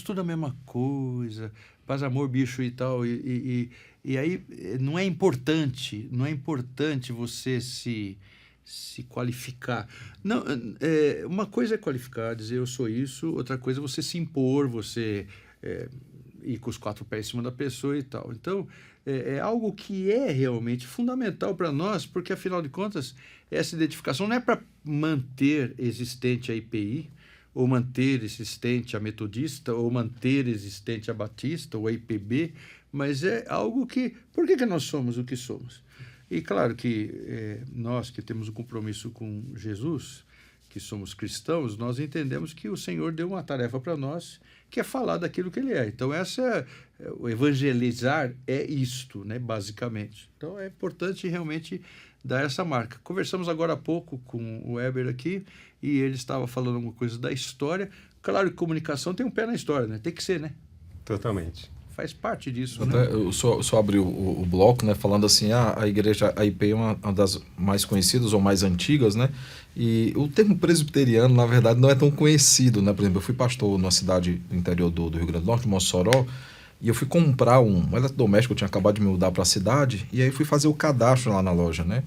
tudo a mesma coisa, paz, amor, bicho e tal, e aí não é importante você se qualificar. Não, uma coisa é qualificar, dizer eu sou isso, outra coisa é você se impor, você ir com os 4 pés em cima da pessoa e tal. Então, é algo que é realmente fundamental para nós, porque, afinal de contas, essa identificação não é para manter existente a IPI, ou manter existente a Metodista, ou manter existente a Batista, ou a IPB, mas é algo que... Por que nós somos o que somos? E claro que nós que temos um compromisso com Jesus, que somos cristãos, nós entendemos que o Senhor deu uma tarefa para nós, que é falar daquilo que Ele é. Então, o evangelizar é isto, né, basicamente. Então, é importante realmente dar essa marca. Conversamos agora há pouco com o Weber aqui, e ele estava falando alguma coisa da história. Claro que comunicação tem um pé na história, né? Tem que ser, né? Totalmente. Faz parte disso, até, né? Eu só abri o bloco, né, falando assim, a igreja, a IP é uma das mais conhecidas ou mais antigas, né? E o termo presbiteriano, na verdade, não é tão conhecido, né? Por exemplo, eu fui pastor numa cidade do interior do Rio Grande do Norte, Mossoró, e eu fui comprar um eletrodoméstico, eu tinha acabado de me mudar para a cidade, e aí fui fazer o cadastro lá na loja, né?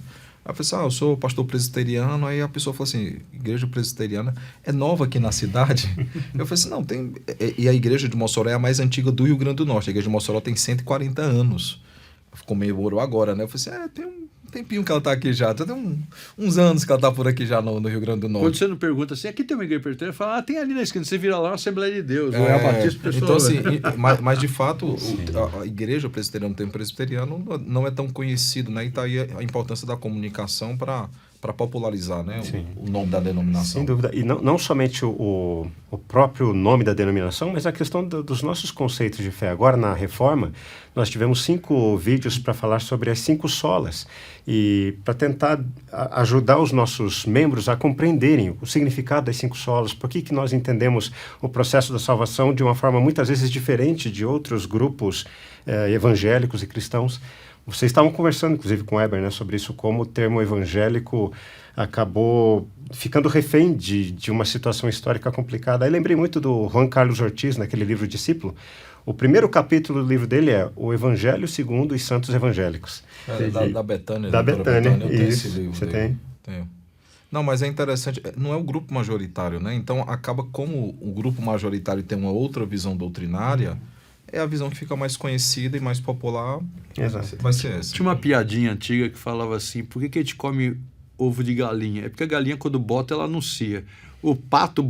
Aí eu falei assim, eu sou pastor presbiteriano. Aí a pessoa falou assim, igreja presbiteriana é nova aqui na cidade? Eu falei assim, não, tem... E a igreja de Mossoró é a mais antiga do Rio Grande do Norte. A igreja de Mossoró tem 140 anos. Comemorou agora, né? Eu falei assim, tem um tempinho que ela está aqui já. Tem uns anos que ela está por aqui já no Rio Grande do Norte. Quando você não pergunta assim, aqui tem uma igreja presbiteriana, fala, tem ali na esquina, você vira lá, a Assembleia de Deus, ou é a Batista Pessoa. Então, assim, mas de fato, a igreja presbiteriana, o templo presbiteriano, não é tão conhecido, né? E tá aí a importância da comunicação para popularizar, né, o nome da denominação. Sem dúvida. E não somente o próprio nome da denominação, mas a questão dos nossos conceitos de fé. Agora, na Reforma, nós tivemos 5 vídeos para falar sobre as 5 solas e para tentar ajudar os nossos membros a compreenderem o significado das 5 solas, por que nós entendemos o processo da salvação de uma forma muitas vezes diferente de outros grupos evangélicos e cristãos. Vocês estavam conversando, inclusive, com o Eber, né, sobre isso, como o termo evangélico acabou ficando refém de uma situação histórica complicada. Aí lembrei muito do Juan Carlos Ortiz, naquele livro Discípulo. O primeiro capítulo do livro dele é O Evangelho segundo os Santos Evangélicos. Da Betânia. Da Betânia, eu tenho isso. esse livro. Você dele. tem? Tenho. Não, mas é interessante, não é o grupo majoritário, né? Então, acaba como o grupo majoritário tem uma outra visão doutrinária, é a visão que fica mais conhecida e mais popular. Exato. Vai ser essa. Tinha uma piadinha antiga que falava assim, por que a gente come ovo de galinha? É porque a galinha, quando bota, ela anuncia. O pato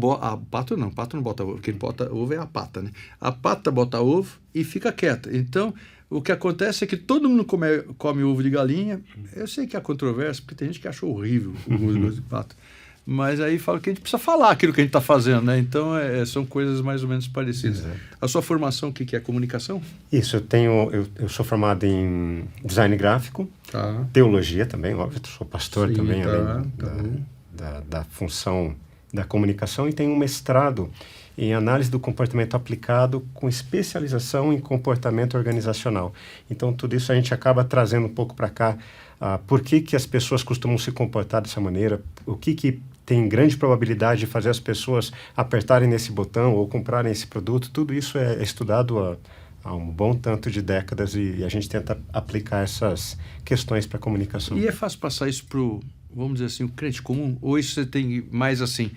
pato não bota ovo. Quem bota ovo é a pata, né? A pata bota ovo e fica quieta. Então, o que acontece é que todo mundo come ovo de galinha. Eu sei que há controvérsia, porque tem gente que acha horrível o gosto de pato. Mas aí fala que a gente precisa falar aquilo que a gente está fazendo, né? Então, são coisas mais ou menos parecidas. Exato. A sua formação, o que é? Comunicação? Isso, eu sou formado em design gráfico, Tá. teologia também, óbvio, sou pastor. Sim, também, além da função da comunicação, e tenho um mestrado em análise do comportamento aplicado com especialização em comportamento organizacional. Então, tudo isso a gente acaba trazendo um pouco para cá. Por que as pessoas costumam se comportar dessa maneira, o que tem grande probabilidade de fazer as pessoas apertarem nesse botão ou comprarem esse produto. Tudo isso é estudado há um bom tanto de décadas e a gente tenta aplicar essas questões para a comunicação. E é fácil passar isso para o, vamos dizer assim, o crente comum? Ou isso você tem mais assim,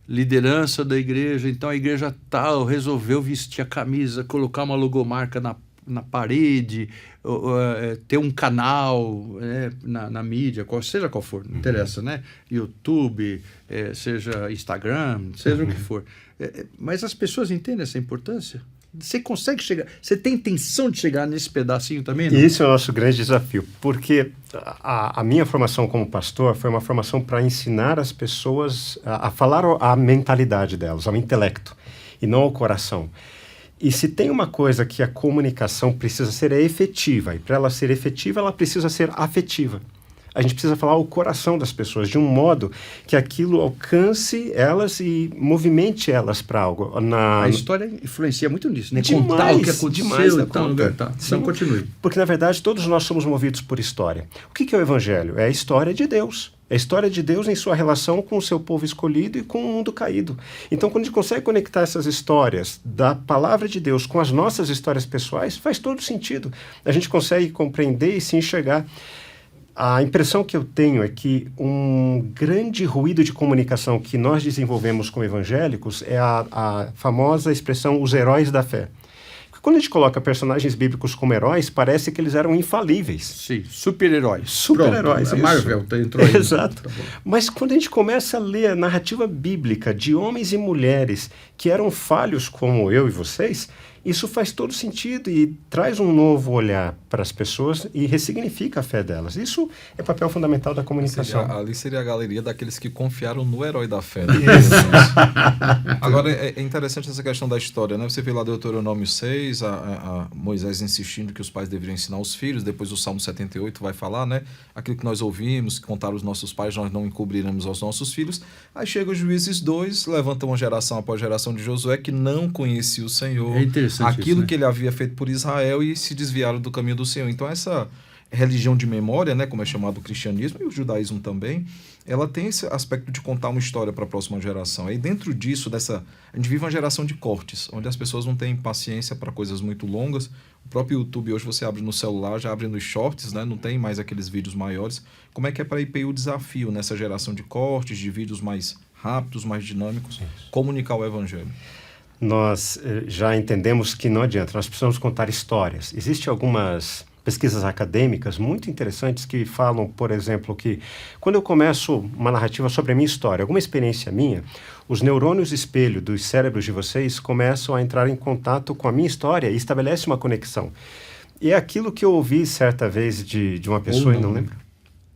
liderança da igreja, então a igreja tal resolveu vestir a camisa, colocar uma logomarca na parede, ter um canal na mídia, seja qual for, não interessa, né? YouTube, seja Instagram, seja o que for. Mas as pessoas entendem essa importância? Você consegue chegar, você tem intenção de chegar nesse pedacinho também? Não? Esse é o nosso grande desafio, porque a minha formação como pastor foi uma formação para ensinar as pessoas a falar a mentalidade delas, ao intelecto, e não ao coração. E se tem uma coisa que a comunicação precisa ser, é efetiva. E para ela ser efetiva, ela precisa ser afetiva. A gente precisa falar o coração das pessoas de um modo que aquilo alcance elas e movimente elas para algo. A história influencia muito nisso, né? Demais, contar o que aconteceu em tal lugar. Tá. Então, continue. Porque, na verdade, todos nós somos movidos por história. O que é o Evangelho? É a história de Deus. É a história de Deus em sua relação com o seu povo escolhido e com o mundo caído. Então, quando a gente consegue conectar essas histórias da palavra de Deus com as nossas histórias pessoais, faz todo sentido. A gente consegue compreender e se enxergar. A impressão que eu tenho é que um grande ruído de comunicação que nós desenvolvemos como evangélicos é a famosa expressão os heróis da fé. Quando a gente coloca personagens bíblicos como heróis, parece que eles eram infalíveis. Sim, super-heróis. Super-heróis. A Marvel entrou aí. Exato. Tá. Mas quando a gente começa a ler a narrativa bíblica de homens e mulheres que eram falhos como eu e vocês, isso faz todo sentido e traz um novo olhar para as pessoas e ressignifica a fé delas. Isso é papel fundamental da comunicação. Ali seria a galeria daqueles que confiaram no herói da fé. Né? Agora, é interessante essa questão da história, né? Você vê lá Deuteronômio 6, a Moisés insistindo que os pais deveriam ensinar os filhos, depois o Salmo 78 vai falar, né? Aquilo que nós ouvimos, que contaram os nossos pais, nós não encobriremos aos nossos filhos. Aí chega os Juízes 2, levanta uma geração após geração de Josué que não conhecia o Senhor. É interessante aquilo isso, né? que ele havia feito por Israel e se desviaram do caminho do Senhor. Então, religião de memória, né, como é chamado o cristianismo e o judaísmo também, ela tem esse aspecto de contar uma história para a próxima geração. E dentro disso, a gente vive uma geração de cortes, onde as pessoas não têm paciência para coisas muito longas. O próprio YouTube, hoje você abre no celular, já abre nos shorts, né, não tem mais aqueles vídeos maiores. Como é que é para a IPI o desafio nessa geração de cortes, de vídeos mais rápidos, mais dinâmicos, comunicar o evangelho? Nós já entendemos que não adianta, nós precisamos contar histórias. Existem algumas pesquisas acadêmicas muito interessantes que falam, por exemplo, que quando eu começo uma narrativa sobre a minha história, alguma experiência minha, os neurônios espelho dos cérebros de vocês começam a entrar em contato com a minha história e estabelece uma conexão. E é aquilo que eu ouvi certa vez de uma pessoa, e não lembro.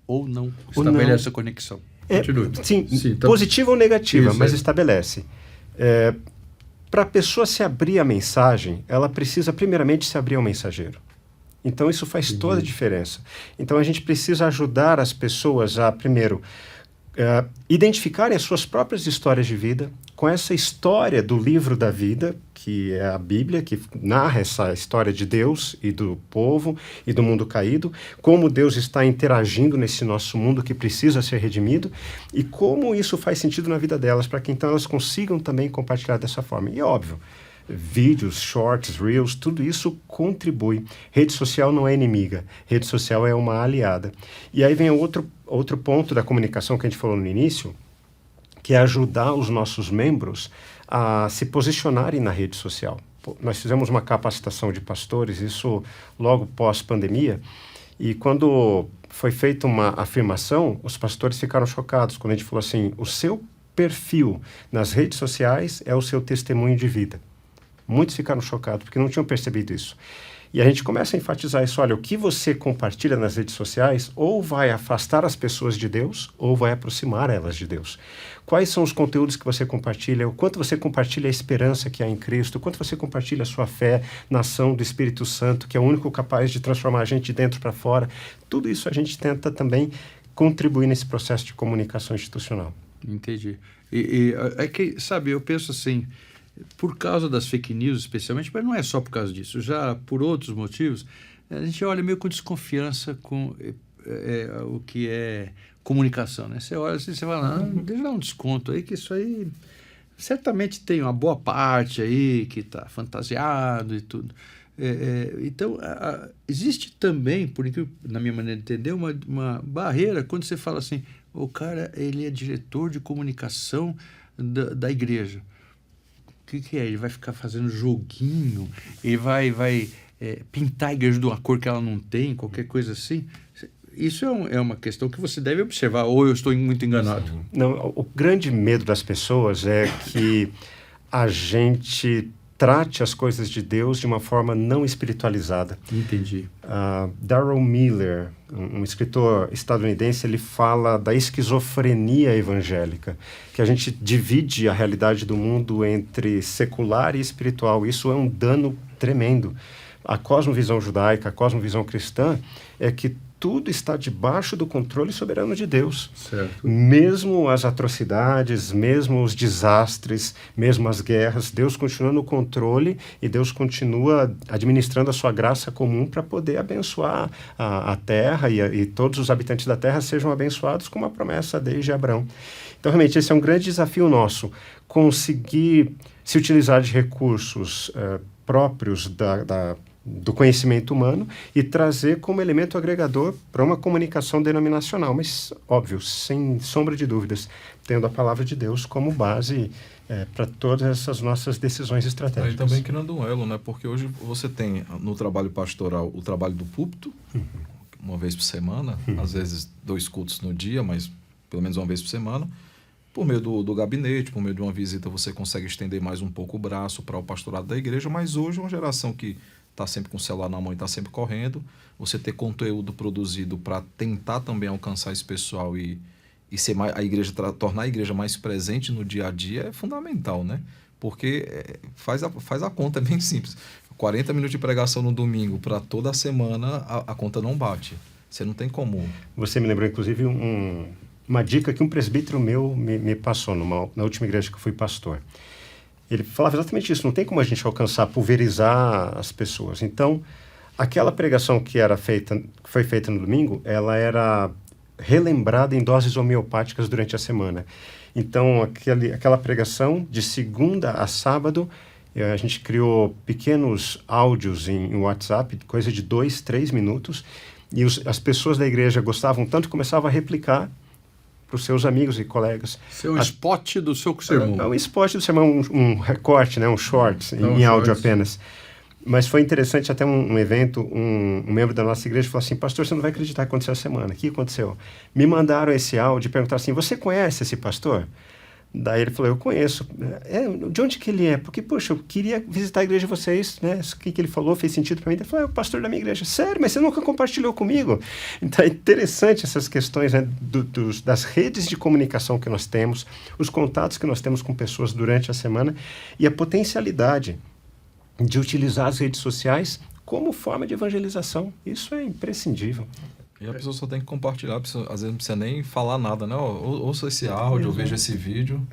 Ou não estabelece essa conexão. Continue. Sim, tá... positiva ou negativa, Isso, mas estabelece. Para a pessoa se abrir à mensagem, ela precisa primeiramente se abrir ao mensageiro. Então, isso faz toda a diferença. Então, a gente precisa ajudar as pessoas a, primeiro, identificarem as suas próprias histórias de vida com essa história do livro da vida, que é a Bíblia, que narra essa história de Deus e do povo e do mundo caído, como Deus está interagindo nesse nosso mundo que precisa ser redimido e como isso faz sentido na vida delas, para que então elas consigam também compartilhar dessa forma. E é óbvio, vídeos, shorts, reels, tudo isso contribui. Rede social não é inimiga, rede social é uma aliada. E aí vem outro ponto da comunicação que a gente falou no início, que é ajudar os nossos membros a se posicionarem na rede social. Nós fizemos uma capacitação de pastores, isso logo pós-pandemia, e quando foi feita uma afirmação, os pastores ficaram chocados quando a gente falou assim, o seu perfil nas redes sociais é o seu testemunho de vida. Muitos ficaram chocados, porque não tinham percebido isso. E a gente começa a enfatizar isso, olha, o que você compartilha nas redes sociais ou vai afastar as pessoas de Deus ou vai aproximar elas de Deus. Quais são os conteúdos que você compartilha, o quanto você compartilha a esperança que há em Cristo, o quanto você compartilha a sua fé na ação do Espírito Santo, que é o único capaz de transformar a gente de dentro para fora. Tudo isso a gente tenta também contribuir nesse processo de comunicação institucional. Entendi. É que, sabe, eu penso assim, por causa das fake news especialmente, mas não é só por causa disso, já por outros motivos, a gente olha meio com desconfiança com o que é comunicação, né? Você olha assim, você fala, deixa eu dar um desconto aí, que isso aí certamente tem uma boa parte aí que está fantasiado e tudo. Então, existe também, por incrível, na minha maneira de entender, uma barreira quando você fala assim, o cara, ele é diretor de comunicação da igreja. O que é? Ele vai ficar fazendo joguinho, ele vai pintar a igreja de uma cor que ela não tem, qualquer coisa assim. Isso é uma questão que você deve observar, ou eu estou muito enganado? Não, o grande medo das pessoas é que a gente trate as coisas de Deus de uma forma não espiritualizada. Entendi. Darrell Miller, um escritor estadunidense, ele fala da esquizofrenia evangélica, que a gente divide a realidade do mundo entre secular e espiritual. Isso é um dano tremendo. A cosmovisão judaica, a cosmovisão cristã, é que tudo está debaixo do controle soberano de Deus. Certo. Mesmo as atrocidades, mesmo os desastres, mesmo as guerras, Deus continua no controle e Deus continua administrando a sua graça comum para poder abençoar a terra e todos os habitantes da terra sejam abençoados com uma promessa desde Abraão. Então, realmente, esse é um grande desafio nosso, conseguir se utilizar de recursos próprios do conhecimento humano e trazer como elemento agregador para uma comunicação denominacional, mas, óbvio, sem sombra de dúvidas, tendo a palavra de Deus como base para todas essas nossas decisões estratégicas. E também criando um elo, né? Porque hoje você tem no trabalho pastoral o trabalho do púlpito, uma vez por semana, às vezes 2 cultos no dia, mas pelo menos uma vez por semana. Por meio do gabinete, por meio de uma visita, você consegue estender mais um pouco o braço para o pastorado da igreja, mas hoje uma geração que está sempre com o celular na mão e está sempre correndo, você ter conteúdo produzido para tentar também alcançar esse pessoal e ser mais, tornar a igreja mais presente no dia a dia é fundamental, né? Porque faz a conta, é bem simples. 40 minutos de pregação no domingo para toda a semana, a conta não bate. Você não tem como... Você me lembrou, inclusive, uma dica que um presbítero meu me passou na última igreja que eu fui pastor. Ele falava exatamente isso, não tem como a gente alcançar, pulverizar as pessoas. Então, aquela pregação que foi feita no domingo, ela era relembrada em doses homeopáticas durante a semana. Então, aquela pregação de segunda a sábado, a gente criou pequenos áudios em WhatsApp, coisa de 2, 3 minutos, e as pessoas da igreja gostavam tanto que começavam a replicar para os seus amigos e colegas. Isso é um spot do seu sermão. É um spot do sermão, um recorte, né, um short, em áudio apenas. Mas foi interessante, até um evento, um membro da nossa igreja falou assim: pastor, você não vai acreditar o que aconteceu essa semana. O que aconteceu? Me mandaram esse áudio e perguntaram assim: você conhece esse pastor? Daí ele falou: eu conheço. De onde que ele é? Porque, poxa, eu queria visitar a igreja de vocês, né? O que ele falou fez sentido para mim. Ele falou: é o pastor da minha igreja. Sério? Mas você nunca compartilhou comigo? Então é interessante essas questões, né, das redes de comunicação que nós temos, os contatos que nós temos com pessoas durante a semana e a potencialidade de utilizar as redes sociais como forma de evangelização. Isso é imprescindível. E a pessoa só tem que compartilhar, às vezes não precisa nem falar nada, né? Ouça esse áudio, veja esse vídeo.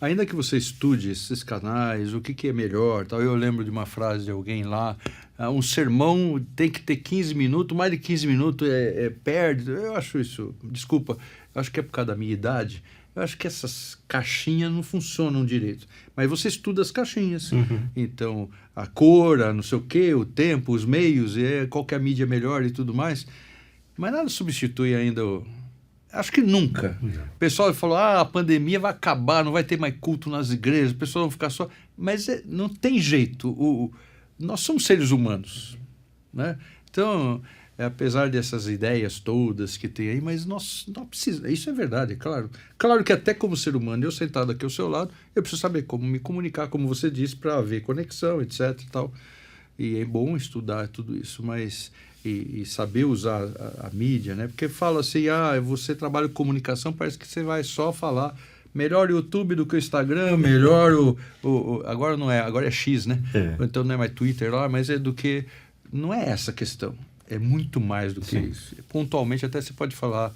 Ainda que você estude esses canais, o que é melhor, tal. Eu lembro de uma frase de alguém lá: um sermão tem que ter 15 minutos, mais de 15 minutos perde. Eu acho isso, desculpa, eu acho que é por causa da minha idade. Eu acho que essas caixinhas não funcionam direito. Mas você estuda as caixinhas. Então, a cor, não sei o quê, o tempo, os meios, qual que é a mídia melhor e tudo mais. Mas nada substitui ainda acho que nunca. O pessoal falou: a pandemia vai acabar, não vai ter mais culto nas igrejas, o pessoal vai ficar só... Mas não tem jeito. Nós somos seres humanos, né? Então, apesar dessas ideias todas que tem aí, mas nós não precisamos... Isso é verdade, é claro. Claro que até como ser humano, eu sentado aqui ao seu lado, eu preciso saber como me comunicar, como você disse, para haver conexão, etc. E tal. E é bom estudar tudo isso, mas... E saber usar a mídia, né? Porque fala assim: você trabalha com comunicação, parece que você vai só falar melhor o YouTube do que o Instagram, melhor agora não é, agora é X, né? Então não é mais Twitter lá, mas é do que... Não é essa a questão, é muito mais do que isso. Pontualmente até você pode falar: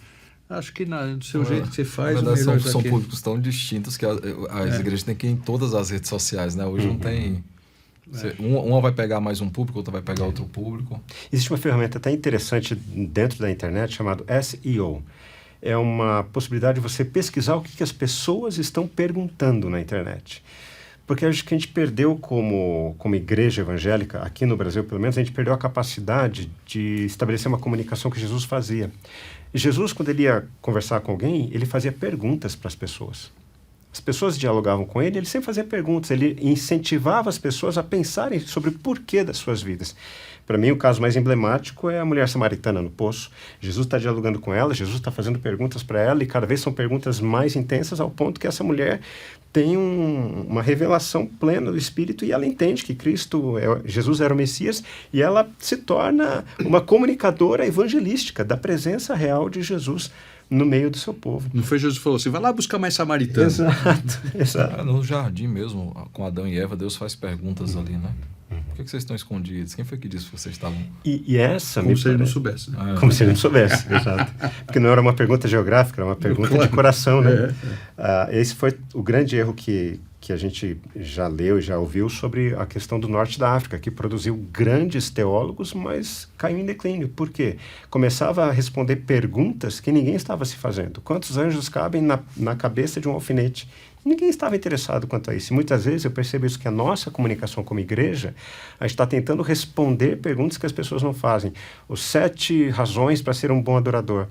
acho que do seu jeito que você faz, na verdade, são públicos tão distintos que as igrejas têm que ir em todas as redes sociais, né? Hoje não tem... Uma vai pegar mais um público, outra vai pegar outro público. Existe uma ferramenta até interessante dentro da internet chamada SEO. É uma possibilidade de você pesquisar o que as pessoas estão perguntando na internet. Porque acho que a gente perdeu como igreja evangélica, aqui no Brasil pelo menos, a gente perdeu a capacidade de estabelecer uma comunicação que Jesus fazia. Jesus, quando ele ia conversar com alguém, ele fazia perguntas para as pessoas. As pessoas dialogavam com ele sempre fazia perguntas, ele incentivava as pessoas a pensarem sobre o porquê das suas vidas. Para mim, o caso mais emblemático é a mulher samaritana no poço. Jesus está dialogando com ela, Jesus está fazendo perguntas para ela, e cada vez são perguntas mais intensas, ao ponto que essa mulher tem uma revelação plena do Espírito, e ela entende que Jesus era o Messias, e ela se torna uma comunicadora evangelística da presença real de Jesus no meio do seu povo. Não foi Jesus que falou assim: vai lá buscar mais samaritano. Exato. No jardim mesmo, com Adão e Eva, Deus faz perguntas ali, né? Por que vocês estão escondidos? Quem foi que disse que vocês estavam... E essa... Como se ele não soubesse. Né? Como se ele não soubesse, exato. Porque não era uma pergunta geográfica, era uma pergunta de coração, né? Esse foi o grande erro que a gente já leu e já ouviu sobre a questão do norte da África, que produziu grandes teólogos, mas caiu em declínio. Por quê? Começava a responder perguntas que ninguém estava se fazendo. Quantos anjos cabem na cabeça de um alfinete? Ninguém estava interessado quanto a isso. E muitas vezes eu percebo isso, que a nossa comunicação como igreja, a gente está tentando responder perguntas que as pessoas não fazem. Os 7 razões para ser um bom adorador.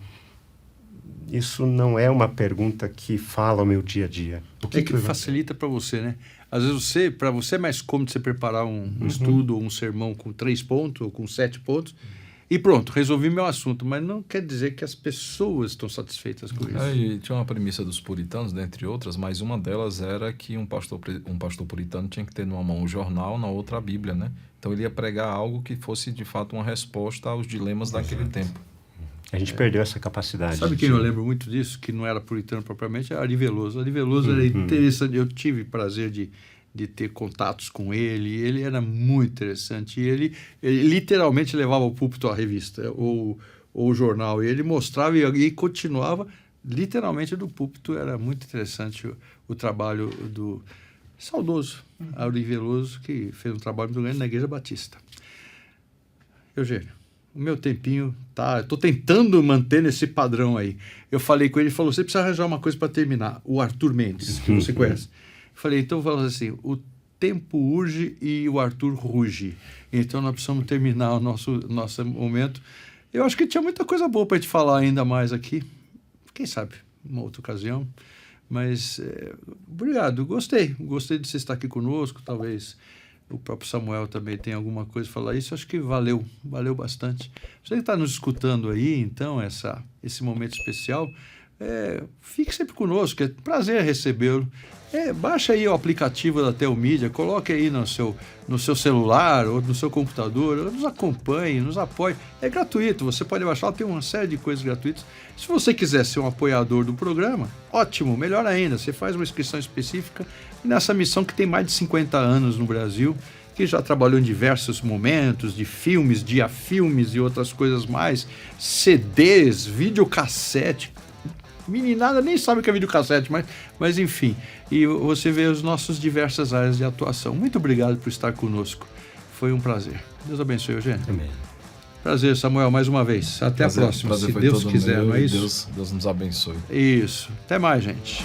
Isso não é uma pergunta que fala ao meu dia a dia. O que facilita para você, né? Às vezes para você é mais cômodo você preparar um estudo ou um sermão com 3 pontos ou com 7 pontos e pronto, resolvi meu assunto. Mas não quer dizer que as pessoas estão satisfeitas com isso. E tinha uma premissa dos puritanos, dentre outras, mas uma delas era que um pastor puritano tinha que ter numa mão o jornal, na outra a Bíblia, né? Então ele ia pregar algo que fosse de fato uma resposta aos dilemas daquele tempo. A gente perdeu essa capacidade. Sabe quem eu lembro muito disso, que não era puritano propriamente? É Ari Veloso. Ari Veloso era interessante. Eu tive prazer de ter contatos com ele. Ele era muito interessante. E ele literalmente levava ao púlpito a revista ou o jornal. E ele mostrava e continuava literalmente do púlpito. Era muito interessante o trabalho do saudoso Ari Veloso, que fez um trabalho muito grande na Igreja Batista. Eugênio, o meu tempinho tá... Eu tô tentando manter nesse padrão aí. Eu falei com ele, ele falou, você precisa arranjar uma coisa para terminar. O Arthur Mendes, que você conhece. Eu falei, então vamos assim, o tempo urge e o Arthur ruge. Então nós precisamos terminar o nosso momento. Eu acho que tinha muita coisa boa para te falar ainda mais aqui. Quem sabe, uma outra ocasião. Mas, obrigado, gostei de você estar aqui conosco, talvez o próprio Samuel também tenha alguma coisa a falar isso, acho que valeu bastante. Você que está nos escutando aí, então, esse momento especial, fique sempre conosco, é um prazer recebê-lo. Baixa aí o aplicativo da Telmídia, coloque aí no seu celular ou no seu computador, nos acompanhe, nos apoie. É gratuito, você pode baixar, tem uma série de coisas gratuitas. Se você quiser ser um apoiador do programa, ótimo, melhor ainda, você faz uma inscrição específica nessa missão que tem mais de 50 anos no Brasil, que já trabalhou em diversos momentos, de filmes, diafilmes e outras coisas mais, CDs, videocassete. Meninada nem sabe o que é videocassete, mas enfim. E você vê as nossas diversas áreas de atuação. Muito obrigado por estar conosco. Foi um prazer. Deus abençoe, Eugênio. Amém. Prazer, Samuel, mais uma vez. Até a próxima, se Deus quiser, não é isso? Deus nos abençoe. Isso. Até mais, gente.